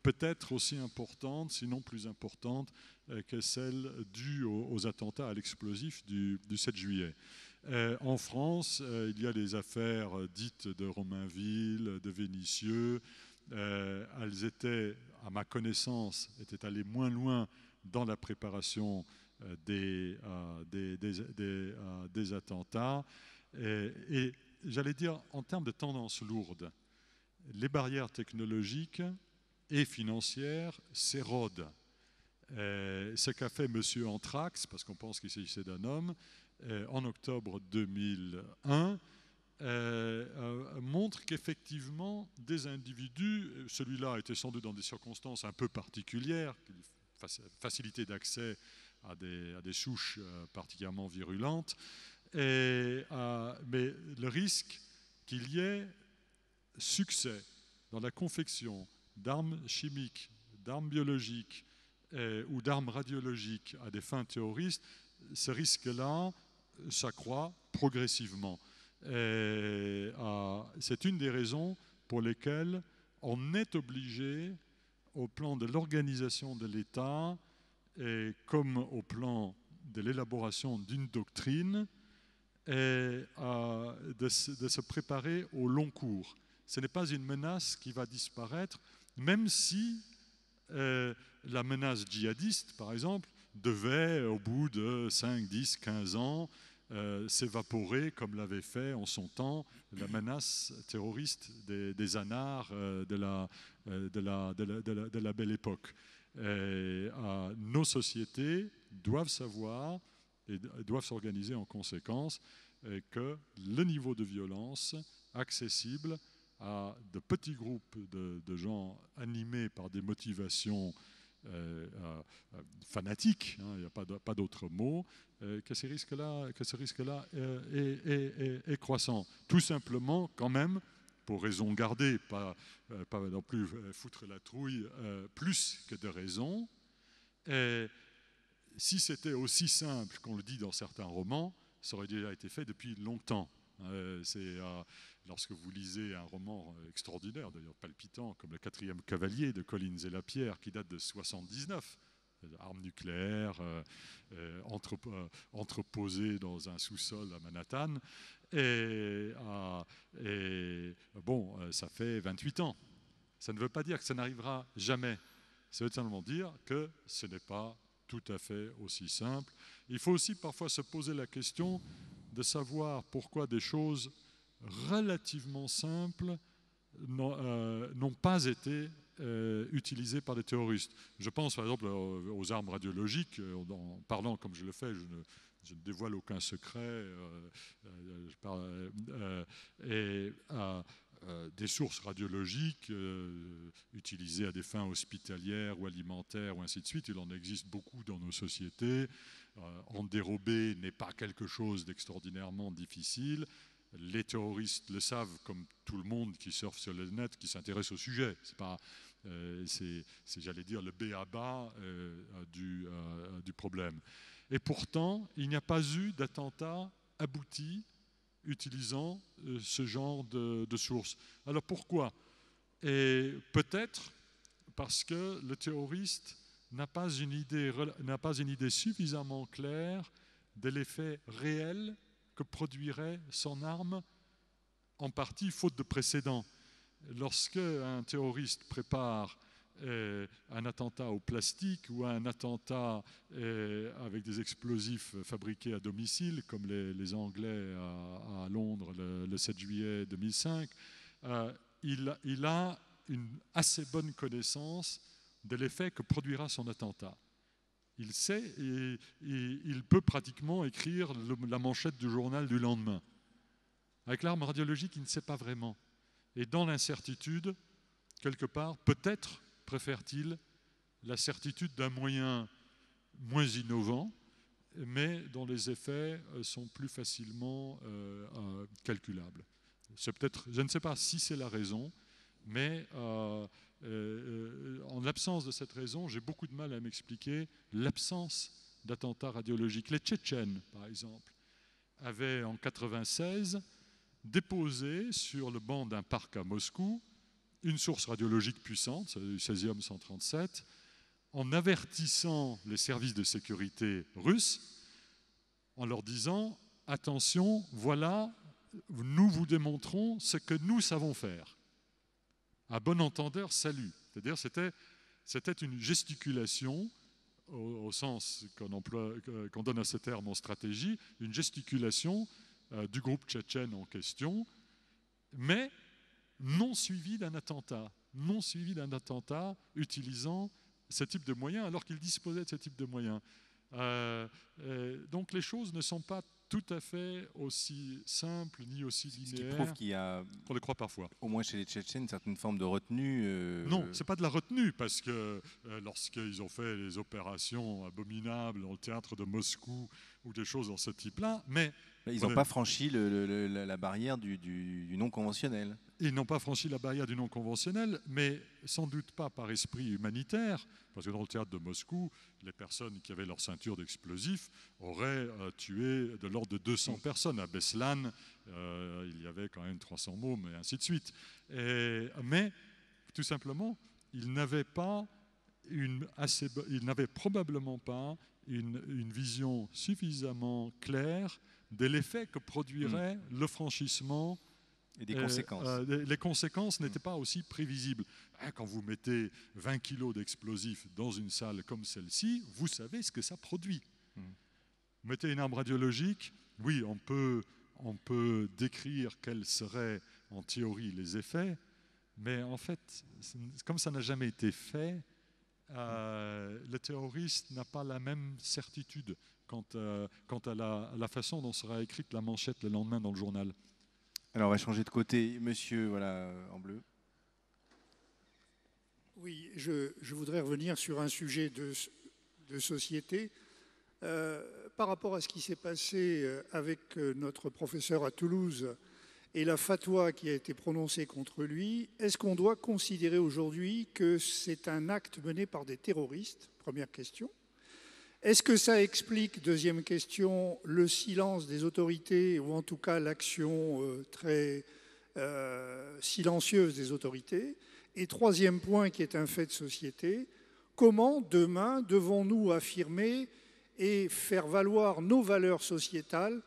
peut-être aussi importante, sinon plus importante, que celle due aux attentats à l'explosif du 7 juillet. En France, il y a des affaires dites de Romainville, de Vénissieux. Elles étaient, à ma connaissance, étaient allées moins loin dans la préparation des attentats. Et j'allais dire, en termes de tendance lourde, les barrières technologiques et financières s'érodent. Ce qu'a fait M. Anthrax, parce qu'on pense qu'il s'agissait d'un homme, en octobre 2001, montre qu'effectivement des individus, celui-là était sans doute dans des circonstances un peu particulières, facilité d'accès à des souches particulièrement virulentes, mais le risque qu'il y ait succès dans la confection d'armes chimiques, d'armes biologiques ou d'armes radiologiques à des fins terroristes, ce risque-là s'accroît progressivement. C'est une des raisons pour lesquelles on est obligé, au plan de l'organisation de l'État, et comme au plan de l'élaboration d'une doctrine, de se préparer au long cours. Ce n'est pas une menace qui va disparaître, même si la menace djihadiste, par exemple, devait, au bout de 5, 10, 15 ans, s'évaporer, comme l'avait fait en son temps la menace terroriste des anars de la belle époque. Nos sociétés doivent savoir et doivent s'organiser en conséquence que le niveau de violence accessible à de petits groupes de gens animés par des motivations fanatiques, hein, il n'y a pas d'autre mot, que ce risque-là est croissant. Tout simplement, quand même, pour raison gardée, pas non plus foutre la trouille, plus que de raison. Si c'était aussi simple qu'on le dit dans certains romans, ça aurait déjà été fait depuis longtemps. Lorsque vous lisez un roman extraordinaire, d'ailleurs palpitant, comme Le 4e cavalier de Collins et Lapierre, qui date de 79, armes nucléaires entreposées dans un sous-sol à Manhattan, ça fait 28 ans. Ça ne veut pas dire que ça n'arrivera jamais. Ça veut simplement dire que ce n'est pas tout à fait aussi simple. Il faut aussi parfois se poser la question de savoir pourquoi des choses relativement simples n'ont pas été utilisées par des terroristes. Je pense par exemple aux armes radiologiques. En parlant comme je le fais, je ne dévoile aucun secret. Des sources radiologiques utilisées à des fins hospitalières ou alimentaires ou ainsi de suite. Il en existe beaucoup dans nos sociétés. En dérober n'est pas quelque chose d'extraordinairement difficile. Les terroristes le savent, comme tout le monde qui surfe sur le net, qui s'intéresse au sujet. C'est j'allais dire, le b.a.-ba du problème. Et pourtant, il n'y a pas eu d'attentat abouti utilisant ce genre de sources. Alors pourquoi? Et peut-être parce que le terroriste n'a pas une idée suffisamment claire de l'effet réel que produirait son arme, en partie faute de précédent. Lorsque un terroriste prépare un attentat au plastique ou à un attentat avec des explosifs fabriqués à domicile, comme les Anglais à Londres le 7 juillet 2005, il a une assez bonne connaissance de l'effet que produira son attentat. Il sait et il peut pratiquement écrire la manchette du journal du lendemain. Avec l'arme radiologique, il ne sait pas vraiment. Et dans l'incertitude, quelque part, peut-être préfère-t-il la certitude d'un moyen moins innovant, mais dont les effets sont plus facilement calculables. C'est peut-être, je ne sais pas si c'est la raison, mais en l'absence de cette raison, j'ai beaucoup de mal à m'expliquer l'absence d'attentats radiologiques. Les Tchétchènes, par exemple, avaient en 1996 déposé sur le banc d'un parc à Moscou une source radiologique puissante, c'est du césium-137, en avertissant les services de sécurité russes, en leur disant « Attention, voilà, nous vous démontrons ce que nous savons faire ». À bon entendeur, salut. C'est-à-dire c'était une gesticulation, au sens qu'on donne à ce terme en stratégie, une gesticulation du groupe tchétchène en question, mais non suivi d'un attentat, utilisant ce type de moyens alors qu'il disposait de ce type de moyens. Donc les choses ne sont pas tout à fait aussi simples ni aussi linéaires. Ce qui prouve qu'il y a, qu'on le croit parfois, au moins chez les Tchétchènes, une certaine forme de retenue. Non, c'est pas de la retenue, parce que lorsqu'ils ont fait les opérations abominables dans le théâtre de Moscou ou des choses dans ce type-là, mais ils n'ont pas franchi la barrière du non conventionnel. Ils n'ont pas franchi la barrière du non conventionnel, mais sans doute pas par esprit humanitaire, parce que dans le théâtre de Moscou, les personnes qui avaient leur ceinture d'explosifs auraient tué de l'ordre de 200 personnes. À Beslan, il y avait quand même 300 mômes, et ainsi de suite. Mais, tout simplement, ils n'avaient probablement pas une vision suffisamment claire de l'effet que produirait le franchissement. Et des conséquences. Les conséquences n'étaient pas aussi prévisibles. Quand vous mettez 20 kilos d'explosifs dans une salle comme celle-ci, vous savez ce que ça produit. Vous mettez une arme radiologique, oui, on peut décrire quels seraient en théorie les effets, mais en fait, comme ça n'a jamais été fait, le terroriste n'a pas la même certitude quant à la façon dont sera écrite la manchette le lendemain dans le journal. Alors on va changer de côté. Monsieur, voilà, en bleu. Oui, je voudrais revenir sur un sujet de société. Par rapport à ce qui s'est passé avec notre professeur à Toulouse et la fatwa qui a été prononcée contre lui, est-ce qu'on doit considérer aujourd'hui que c'est un acte mené par des terroristes? Première question. Est-ce que ça explique, deuxième question, le silence des autorités, ou en tout cas l'action très silencieuse des autorités? Et troisième point, qui est un fait de société, comment demain devons-nous affirmer et faire valoir nos valeurs sociétales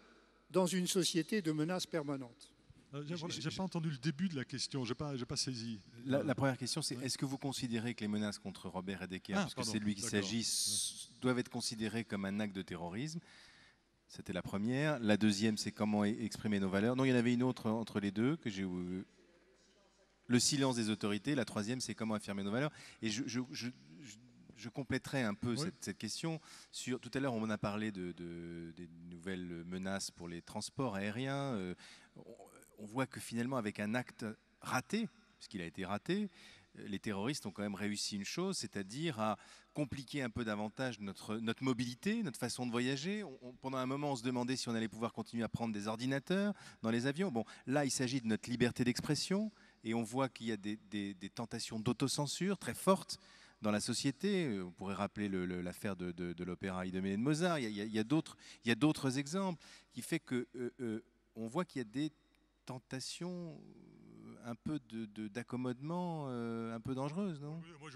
dans une société de menaces permanentes? Je n'ai pas entendu le début de la question, je n'ai pas saisi. La première question, c'est est-ce que vous considérez que les menaces contre Robert Edeker, parce que c'est lui qui s'agit, doivent être considérées comme un acte de terrorisme? C'était la première. La deuxième, c'est comment exprimer nos valeurs. Non, il y en avait une autre entre les deux que j'ai eu. Le silence des autorités. La troisième, c'est comment affirmer nos valeurs. Et je compléterai un peu cette question. Tout à l'heure, on a parlé des nouvelles menaces pour les transports aériens. On voit que finalement, avec un acte raté, puisqu'il a été raté, les terroristes ont quand même réussi une chose, c'est-à-dire à compliquer un peu davantage notre mobilité, notre façon de voyager. Pendant un moment, on se demandait si on allait pouvoir continuer à prendre des ordinateurs dans les avions. Bon, là, il s'agit de notre liberté d'expression, et on voit qu'il y a des tentations d'autocensure très fortes dans la société. On pourrait rappeler l'affaire de l'opéra Idoménée de Mozart. Il y a d'autres exemples qui fait que on voit qu'il y a des tentations un peu d'accommodement un peu dangereuse, non? Moi, je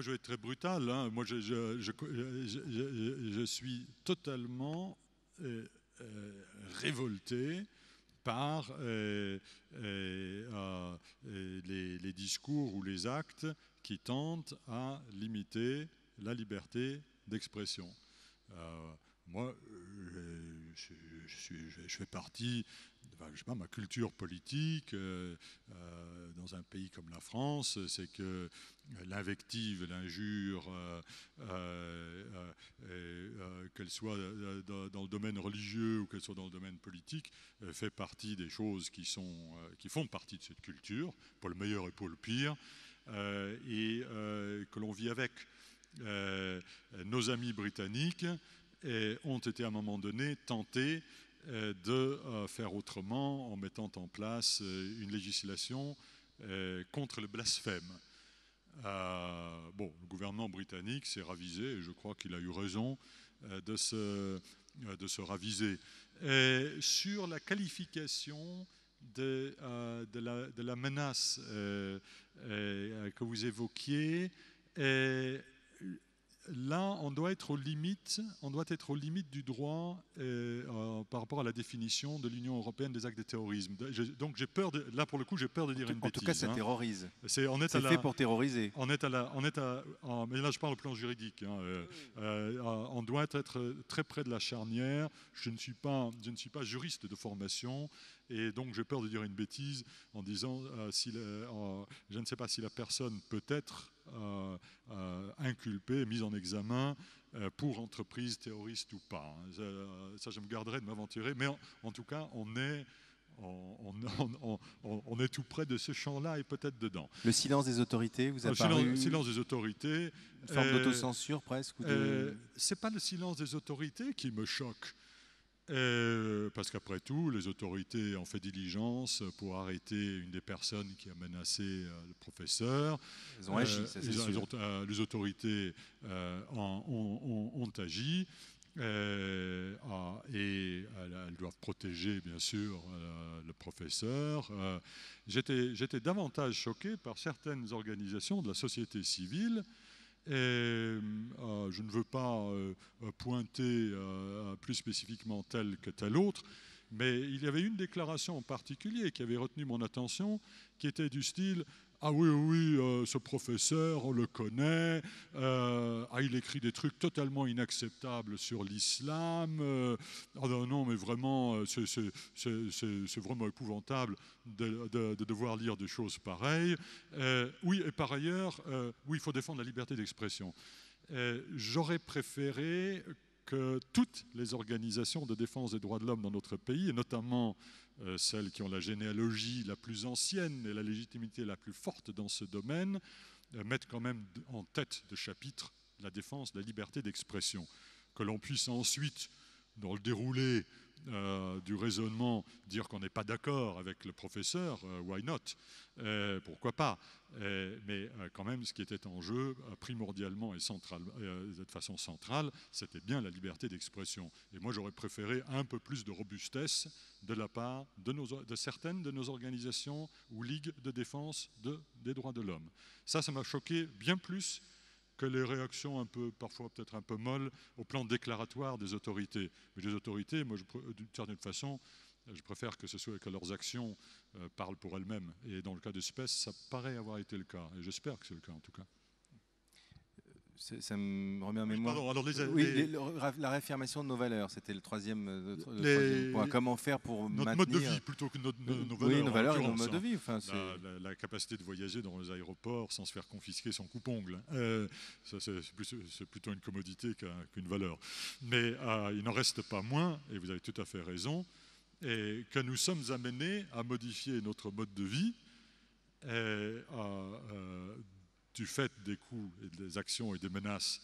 vais être très brutal. Hein. Moi, je suis totalement révolté par les discours ou les actes qui tentent à limiter la liberté d'expression. Moi, je fais partie, je sais pas, ma culture politique dans un pays comme la France, c'est que l'invective, l'injure, qu'elle soit dans le domaine religieux ou qu'elle soit dans le domaine politique, fait partie des choses qui font partie de cette culture, pour le meilleur et pour le pire, et que l'on vit avec. Nos amis britanniques ont été à un moment donné tentés de faire autrement en mettant en place une législation contre le blasphème. Le gouvernement britannique s'est ravisé et je crois qu'il a eu raison de se raviser. Sur la qualification de la menace que vous évoquiez, là, on doit être aux limites du droit par rapport à la définition de l'Union européenne des actes de terrorisme. Donc j'ai peur là pour le coup, j'ai peur de dire une bêtise. En tout cas, ça terrorise. C'est fait pour terroriser. Mais là, je parle au plan juridique. On doit être très près de la charnière. Je ne suis pas juriste de formation. Et donc j'ai peur de dire une bêtise en disant je ne sais pas si la personne peut être inculpée, mise en examen pour entreprise terroriste ou pas. Ça je me garderai de m'aventurer, mais en tout cas on est tout près de ce champ-là et peut-être dedans. Le silence des autorités, vous a paru... Le silence des autorités... Une forme d'autocensure presque c'est pas le silence des autorités qui me choque. Parce qu'après tout, les autorités ont fait diligence pour arrêter une des personnes qui a menacé le professeur. Elles ont agi, ça c'est sûr. Les autorités ont agi. Et elles doivent protéger, bien sûr, le professeur. J'étais davantage choqué par certaines organisations de la société civile. Je ne veux pas pointer plus spécifiquement tel que tel autre, mais il y avait une déclaration en particulier qui avait retenu mon attention, qui était du style « Ah oui, ce professeur, on le connaît, il écrit des trucs totalement inacceptables sur l'islam, non, mais vraiment, c'est vraiment épouvantable de devoir lire des choses pareilles. Oui, et par ailleurs, oui, il faut défendre la liberté d'expression. J'aurais préféré que toutes les organisations de défense des droits de l'homme dans notre pays, et notamment celles qui ont la généalogie la plus ancienne et la légitimité la plus forte dans ce domaine, mettent quand même en tête de chapitre la défense de la liberté d'expression. Que l'on puisse ensuite, dans le déroulé du raisonnement, dire qu'on n'est pas d'accord avec le professeur, why not, pourquoi pas, mais quand même ce qui était en jeu primordialement et de façon centrale, c'était bien la liberté d'expression. Et moi j'aurais préféré un peu plus de robustesse de la part de certaines de nos organisations ou ligues de défense des droits de l'homme. Ça m'a choqué bien plus que les réactions parfois peut-être un peu molles au plan déclaratoire des autorités. Mais les autorités, moi, d'une certaine façon, je préfère que leurs actions parlent pour elles-mêmes. Et dans le cas d'espèce, ça paraît avoir été le cas. Et j'espère que c'est le cas, en tout cas. Ça me remet en mémoire. La réaffirmation de nos valeurs, c'était le troisième point. Comment faire pour notre maintenir... mode de vie plutôt que nos valeurs. Oui, nos valeurs et nos modes de vie. Enfin, la capacité de voyager dans les aéroports sans se faire confisquer son coupe-ongle. Ça, c'est plutôt une commodité qu'une valeur. Mais il n'en reste pas moins, et vous avez tout à fait raison, et que nous sommes amenés à modifier notre mode de vie du fait des coups et des actions et des menaces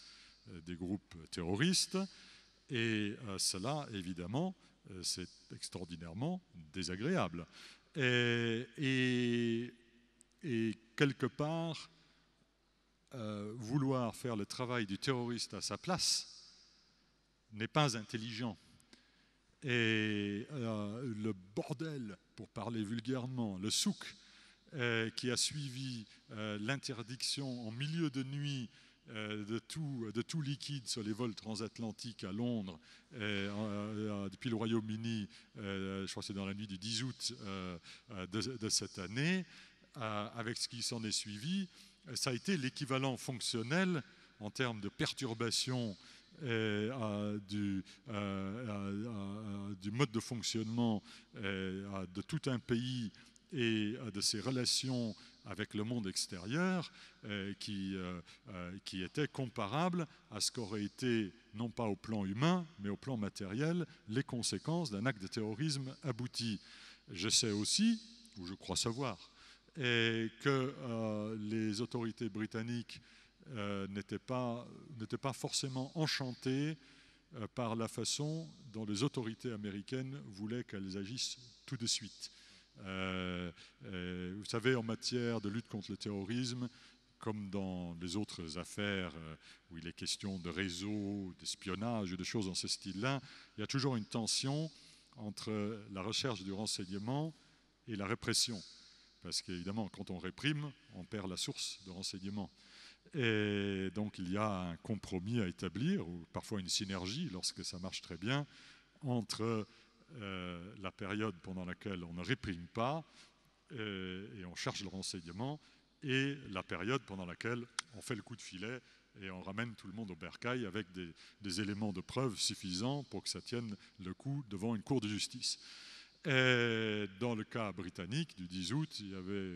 des groupes terroristes. Et cela, évidemment, c'est extraordinairement désagréable. Et quelque part, vouloir faire le travail du terroriste à sa place n'est pas intelligent. Et le bordel, pour parler vulgairement, le souk, qui a suivi l'interdiction en milieu de nuit de tout liquide sur les vols transatlantiques à Londres depuis le Royaume-Uni, je crois que c'est dans la nuit du 10 août de cette année, avec ce qui s'en est suivi, ça a été l'équivalent fonctionnel en termes de perturbation du mode de fonctionnement de tout un pays et de ses relations avec le monde extérieur qui était comparable à ce qu'aurait été, non pas au plan humain, mais au plan matériel, les conséquences d'un acte de terrorisme abouti. Je sais aussi, ou je crois savoir, que les autorités britanniques n'étaient pas forcément enchantées par la façon dont les autorités américaines voulaient qu'elles agissent tout de suite. Vous savez, en matière de lutte contre le terrorisme, comme dans les autres affaires où il est question de réseaux, d'espionnage, de choses dans ce style-là, il y a toujours une tension entre la recherche du renseignement et la répression. Parce qu'évidemment, quand on réprime, on perd la source de renseignement. Et donc, il y a un compromis à établir, ou parfois une synergie, lorsque ça marche très bien, entre la période pendant laquelle on ne réprime pas et on cherche le renseignement, et la période pendant laquelle on fait le coup de filet et on ramène tout le monde au bercail avec des éléments de preuve suffisants pour que ça tienne le coup devant une cour de justice. Et dans le cas britannique du 10 août, il y avait,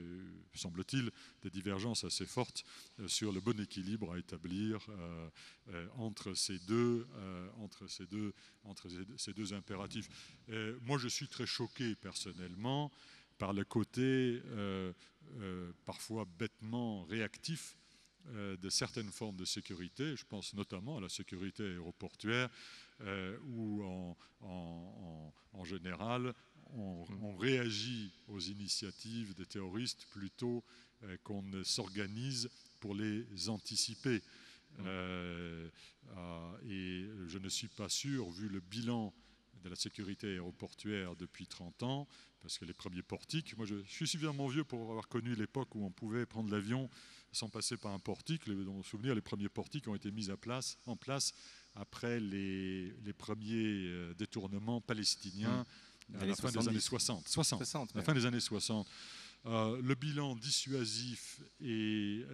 semble-t-il, des divergences assez fortes sur le bon équilibre à établir entre ces deux impératifs. Moi, je suis très choqué personnellement par le côté parfois bêtement réactif de certaines formes de sécurité. Je pense notamment à la sécurité aéroportuaire où en général on réagit aux initiatives des terroristes plutôt qu'on ne s'organise pour les anticiper. Et je ne suis pas sûr, vu le bilan de la sécurité aéroportuaire depuis 30 ans, parce que les premiers portiques, moi je suis suffisamment vieux pour avoir connu l'époque où on pouvait prendre l'avion sans passer par un portique. Dans mon souvenir, les premiers portiques ont été mis en place après les premiers détournements palestiniens à la fin des années 60. La fin des années 60. Le bilan dissuasif et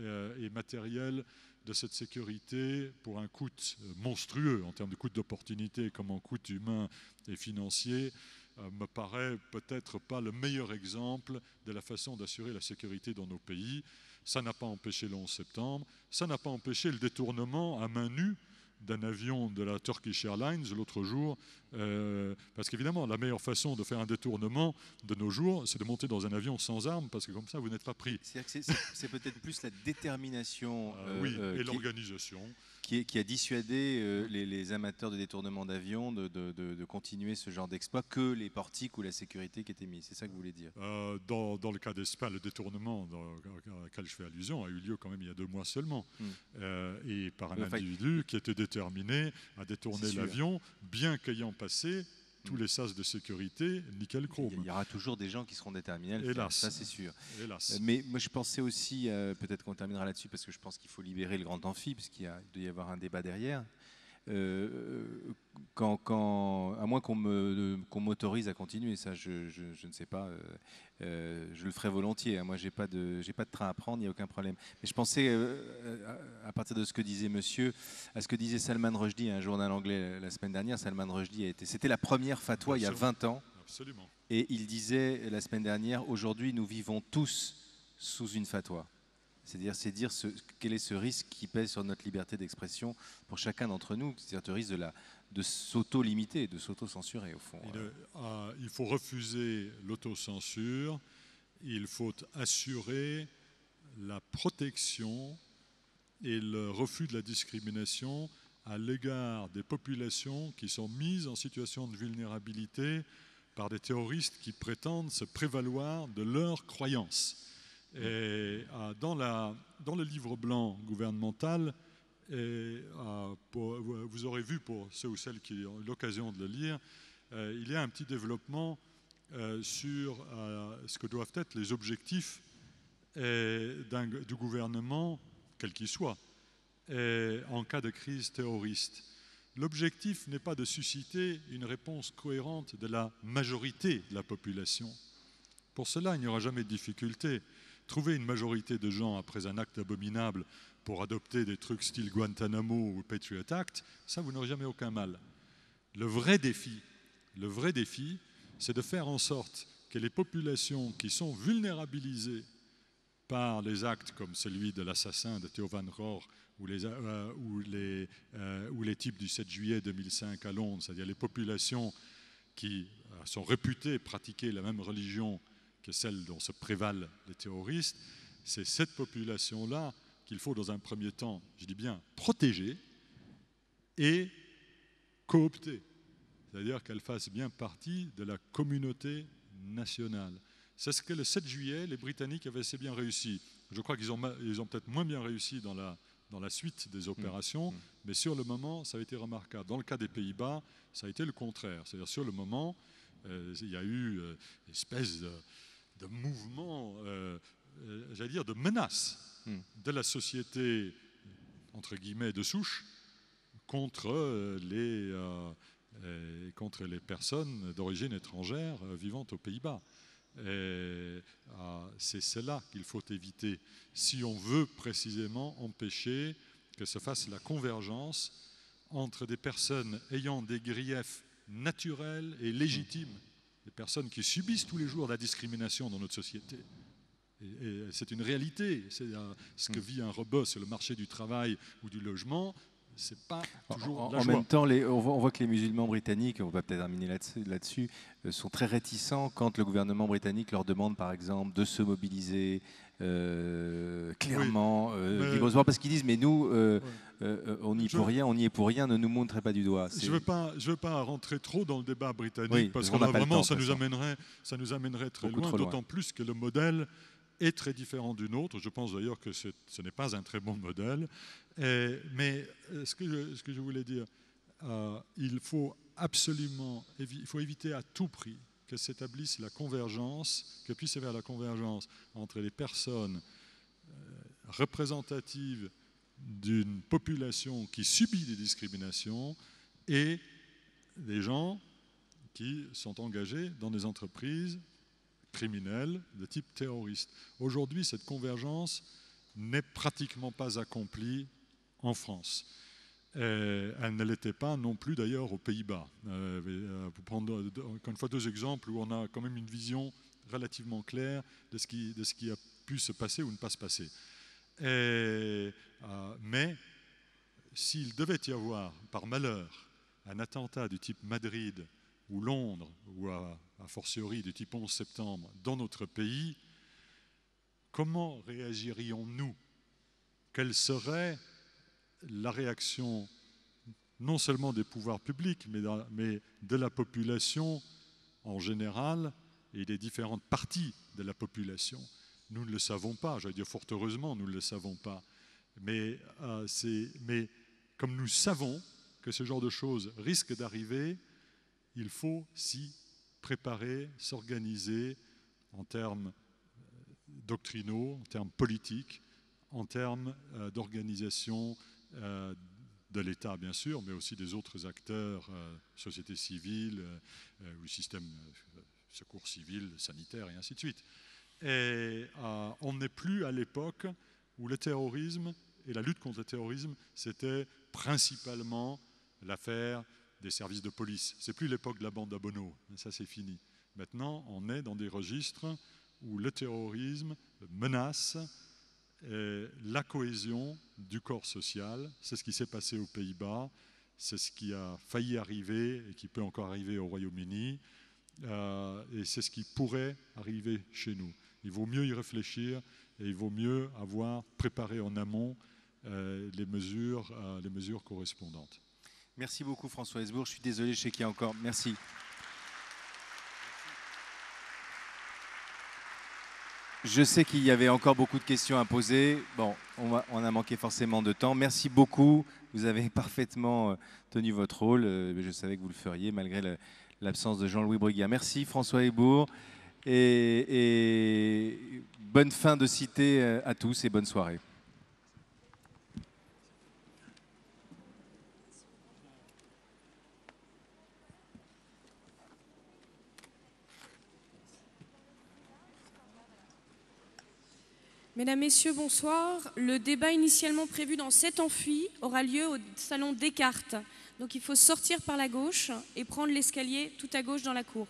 matériel de cette sécurité pour un coût monstrueux en termes de coût d'opportunité comme en coût humain et financier me paraît peut-être pas le meilleur exemple de la façon d'assurer la sécurité dans nos pays. Ça n'a pas empêché le 11 septembre, ça n'a pas empêché le détournement à main nue d'un avion de la Turkish Airlines l'autre jour, parce qu'évidemment la meilleure façon de faire un détournement de nos jours, c'est de monter dans un avion sans armes, parce que comme ça vous n'êtes pas pris. C'est peut-être plus la détermination et l'organisation qui a dissuadé les amateurs de détournement d'avion de continuer ce genre d'exploit que les portiques ou la sécurité qui étaient mis. C'est ça que vous voulez dire? Dans le cas d'Espagne, le détournement auquel je fais allusion a eu lieu quand même il y a 2 mois seulement, et par un individu qui était déterminé à détourner l'avion, bien qu'ayant passé tous les sas de sécurité, nickel chrome. Il y aura toujours des gens qui seront déterminés à le faire, ça c'est sûr. Hélas. Mais moi je pensais aussi, peut-être qu'on terminera là-dessus, parce que je pense qu'il faut libérer le grand amphi, parce qu'il doit y avoir un débat derrière. À moins qu'on m'autorise à continuer, ça je ne sais pas, je le ferai volontiers, hein. Moi j'ai pas de train à prendre, il n'y a aucun problème. Mais je pensais, à partir de ce que disait monsieur, à ce que disait Salman Rushdie, un journal anglais la semaine dernière. Salman Rushdie c'était la première fatwa il y a 20 ans. Absolument. Et il disait la semaine dernière, aujourd'hui nous vivons tous sous une fatwa. C'est dire quel est ce risque qui pèse sur notre liberté d'expression pour chacun d'entre nous, c'est-à-dire le risque de s'auto-limiter, de s'auto-censurer au fond. Il faut refuser l'autocensure, il faut assurer la protection et le refus de la discrimination à l'égard des populations qui sont mises en situation de vulnérabilité par des terroristes qui prétendent se prévaloir de leurs croyances. Et dans le livre blanc gouvernemental, vous aurez vu, pour ceux ou celles qui ont eu l'occasion de le lire, il y a un petit développement sur ce que doivent être les objectifs du gouvernement, quel qu'il soit, en cas de crise terroriste. L'objectif n'est pas de susciter une réponse cohérente de la majorité de la population. Pour cela, il n'y aura jamais de difficulté. trouver une majorité de gens après un acte abominable pour adopter des trucs style Guantanamo ou Patriot Act, ça, vous n'aurez jamais aucun mal. Le vrai défi, c'est de faire en sorte que les populations qui sont vulnérabilisées par les actes comme celui de l'assassin de Theo Van Gogh ou les types du 7 juillet 2005 à Londres, c'est-à-dire les populations qui sont réputées pratiquer la même religion que celle dont se prévalent les terroristes, c'est cette population-là qu'il faut dans un premier temps, je dis bien, protéger et coopter, c'est-à-dire qu'elle fasse bien partie de la communauté nationale. C'est ce que le 7 juillet, les Britanniques avaient assez bien réussi. Je crois qu'ils ont peut-être moins bien réussi dans la suite des opérations, mais sur le moment, ça a été remarquable. Dans le cas des Pays-Bas, ça a été le contraire. C'est-à-dire sur le moment, il y a eu une espèce de mouvement, j'allais dire de menace de la société, entre guillemets, de souche, contre les personnes d'origine étrangère vivant aux Pays-Bas. C'est cela qu'il faut éviter si on veut précisément empêcher que se fasse la convergence entre des personnes ayant des griefs naturels et légitimes, des personnes qui subissent tous les jours la discrimination dans notre société. Et c'est une réalité, c'est ce que vit un rebeu sur le marché du travail ou du logement. C'est pas toujours la joie. En même temps, on voit que les musulmans britanniques, on va peut-être terminer là-dessus, sont très réticents quand le gouvernement britannique leur demande, par exemple, de se mobiliser clairement, vigoureusement, parce qu'ils disent, mais nous, on n'y est pour rien, ne nous montrez pas du doigt. Je veux pas rentrer trop dans le débat britannique, oui, parce que là, vraiment, ça nous amènerait très loin, d'autant plus que le modèle est très différent du nôtre. Je pense d'ailleurs que ce n'est pas un très bon modèle. Mais ce que je voulais dire, il faut éviter à tout prix que s'établisse la convergence, que puisse y avoir la convergence entre les personnes représentatives d'une population qui subit des discriminations et des gens qui sont engagés dans des entreprises criminelles de type terroriste. Aujourd'hui, cette convergence n'est pratiquement pas accomplie en France. Elle ne l'était pas non plus d'ailleurs aux Pays-Bas. Pour prendre encore une fois deux exemples où on a quand même une vision relativement claire de ce qui a pu se passer ou ne pas se passer. Mais s'il devait y avoir, par malheur, un attentat du type Madrid ou Londres, ou a fortiori du type 11 septembre dans notre pays, comment réagirions-nous? Quelle serait la réaction non seulement des pouvoirs publics, mais de la population en général et des différentes parties de la population? Nous ne le savons pas, j'allais dire fort heureusement, nous ne le savons pas. Mais comme nous savons que ce genre de choses risque d'arriver, il faut s'y préparer, s'organiser en termes doctrinaux, en termes politiques, en termes d'organisation de l'État, bien sûr, mais aussi des autres acteurs, société civile, ou système secours civil, sanitaire, et ainsi de suite. Et on n'est plus à l'époque où le terrorisme et la lutte contre le terrorisme, c'était principalement l'affaire des services de police. C'est plus l'époque de la bande à Bono, ça c'est fini. Maintenant, on est dans des registres où le terrorisme menace la cohésion du corps social. C'est ce qui s'est passé aux Pays-Bas, c'est ce qui a failli arriver et qui peut encore arriver au Royaume-Uni, et c'est ce qui pourrait arriver chez nous. Il vaut mieux y réfléchir et il vaut mieux avoir préparé en amont les mesures correspondantes. Merci beaucoup François Hesbourg. Je suis désolé, je sais qu'il y a encore... Merci. Je sais qu'il y avait encore beaucoup de questions à poser. Bon, on a manqué forcément de temps. Merci beaucoup. Vous avez parfaitement tenu votre rôle. Je savais que vous le feriez malgré l'absence de Jean-Louis Bruguière. Merci François Hesbourg. Et bonne fin de cité à tous et bonne soirée. Mesdames, Messieurs, bonsoir. Le débat initialement prévu dans cet amphi aura lieu au salon Descartes. Donc il faut sortir par la gauche et prendre l'escalier tout à gauche dans la cour.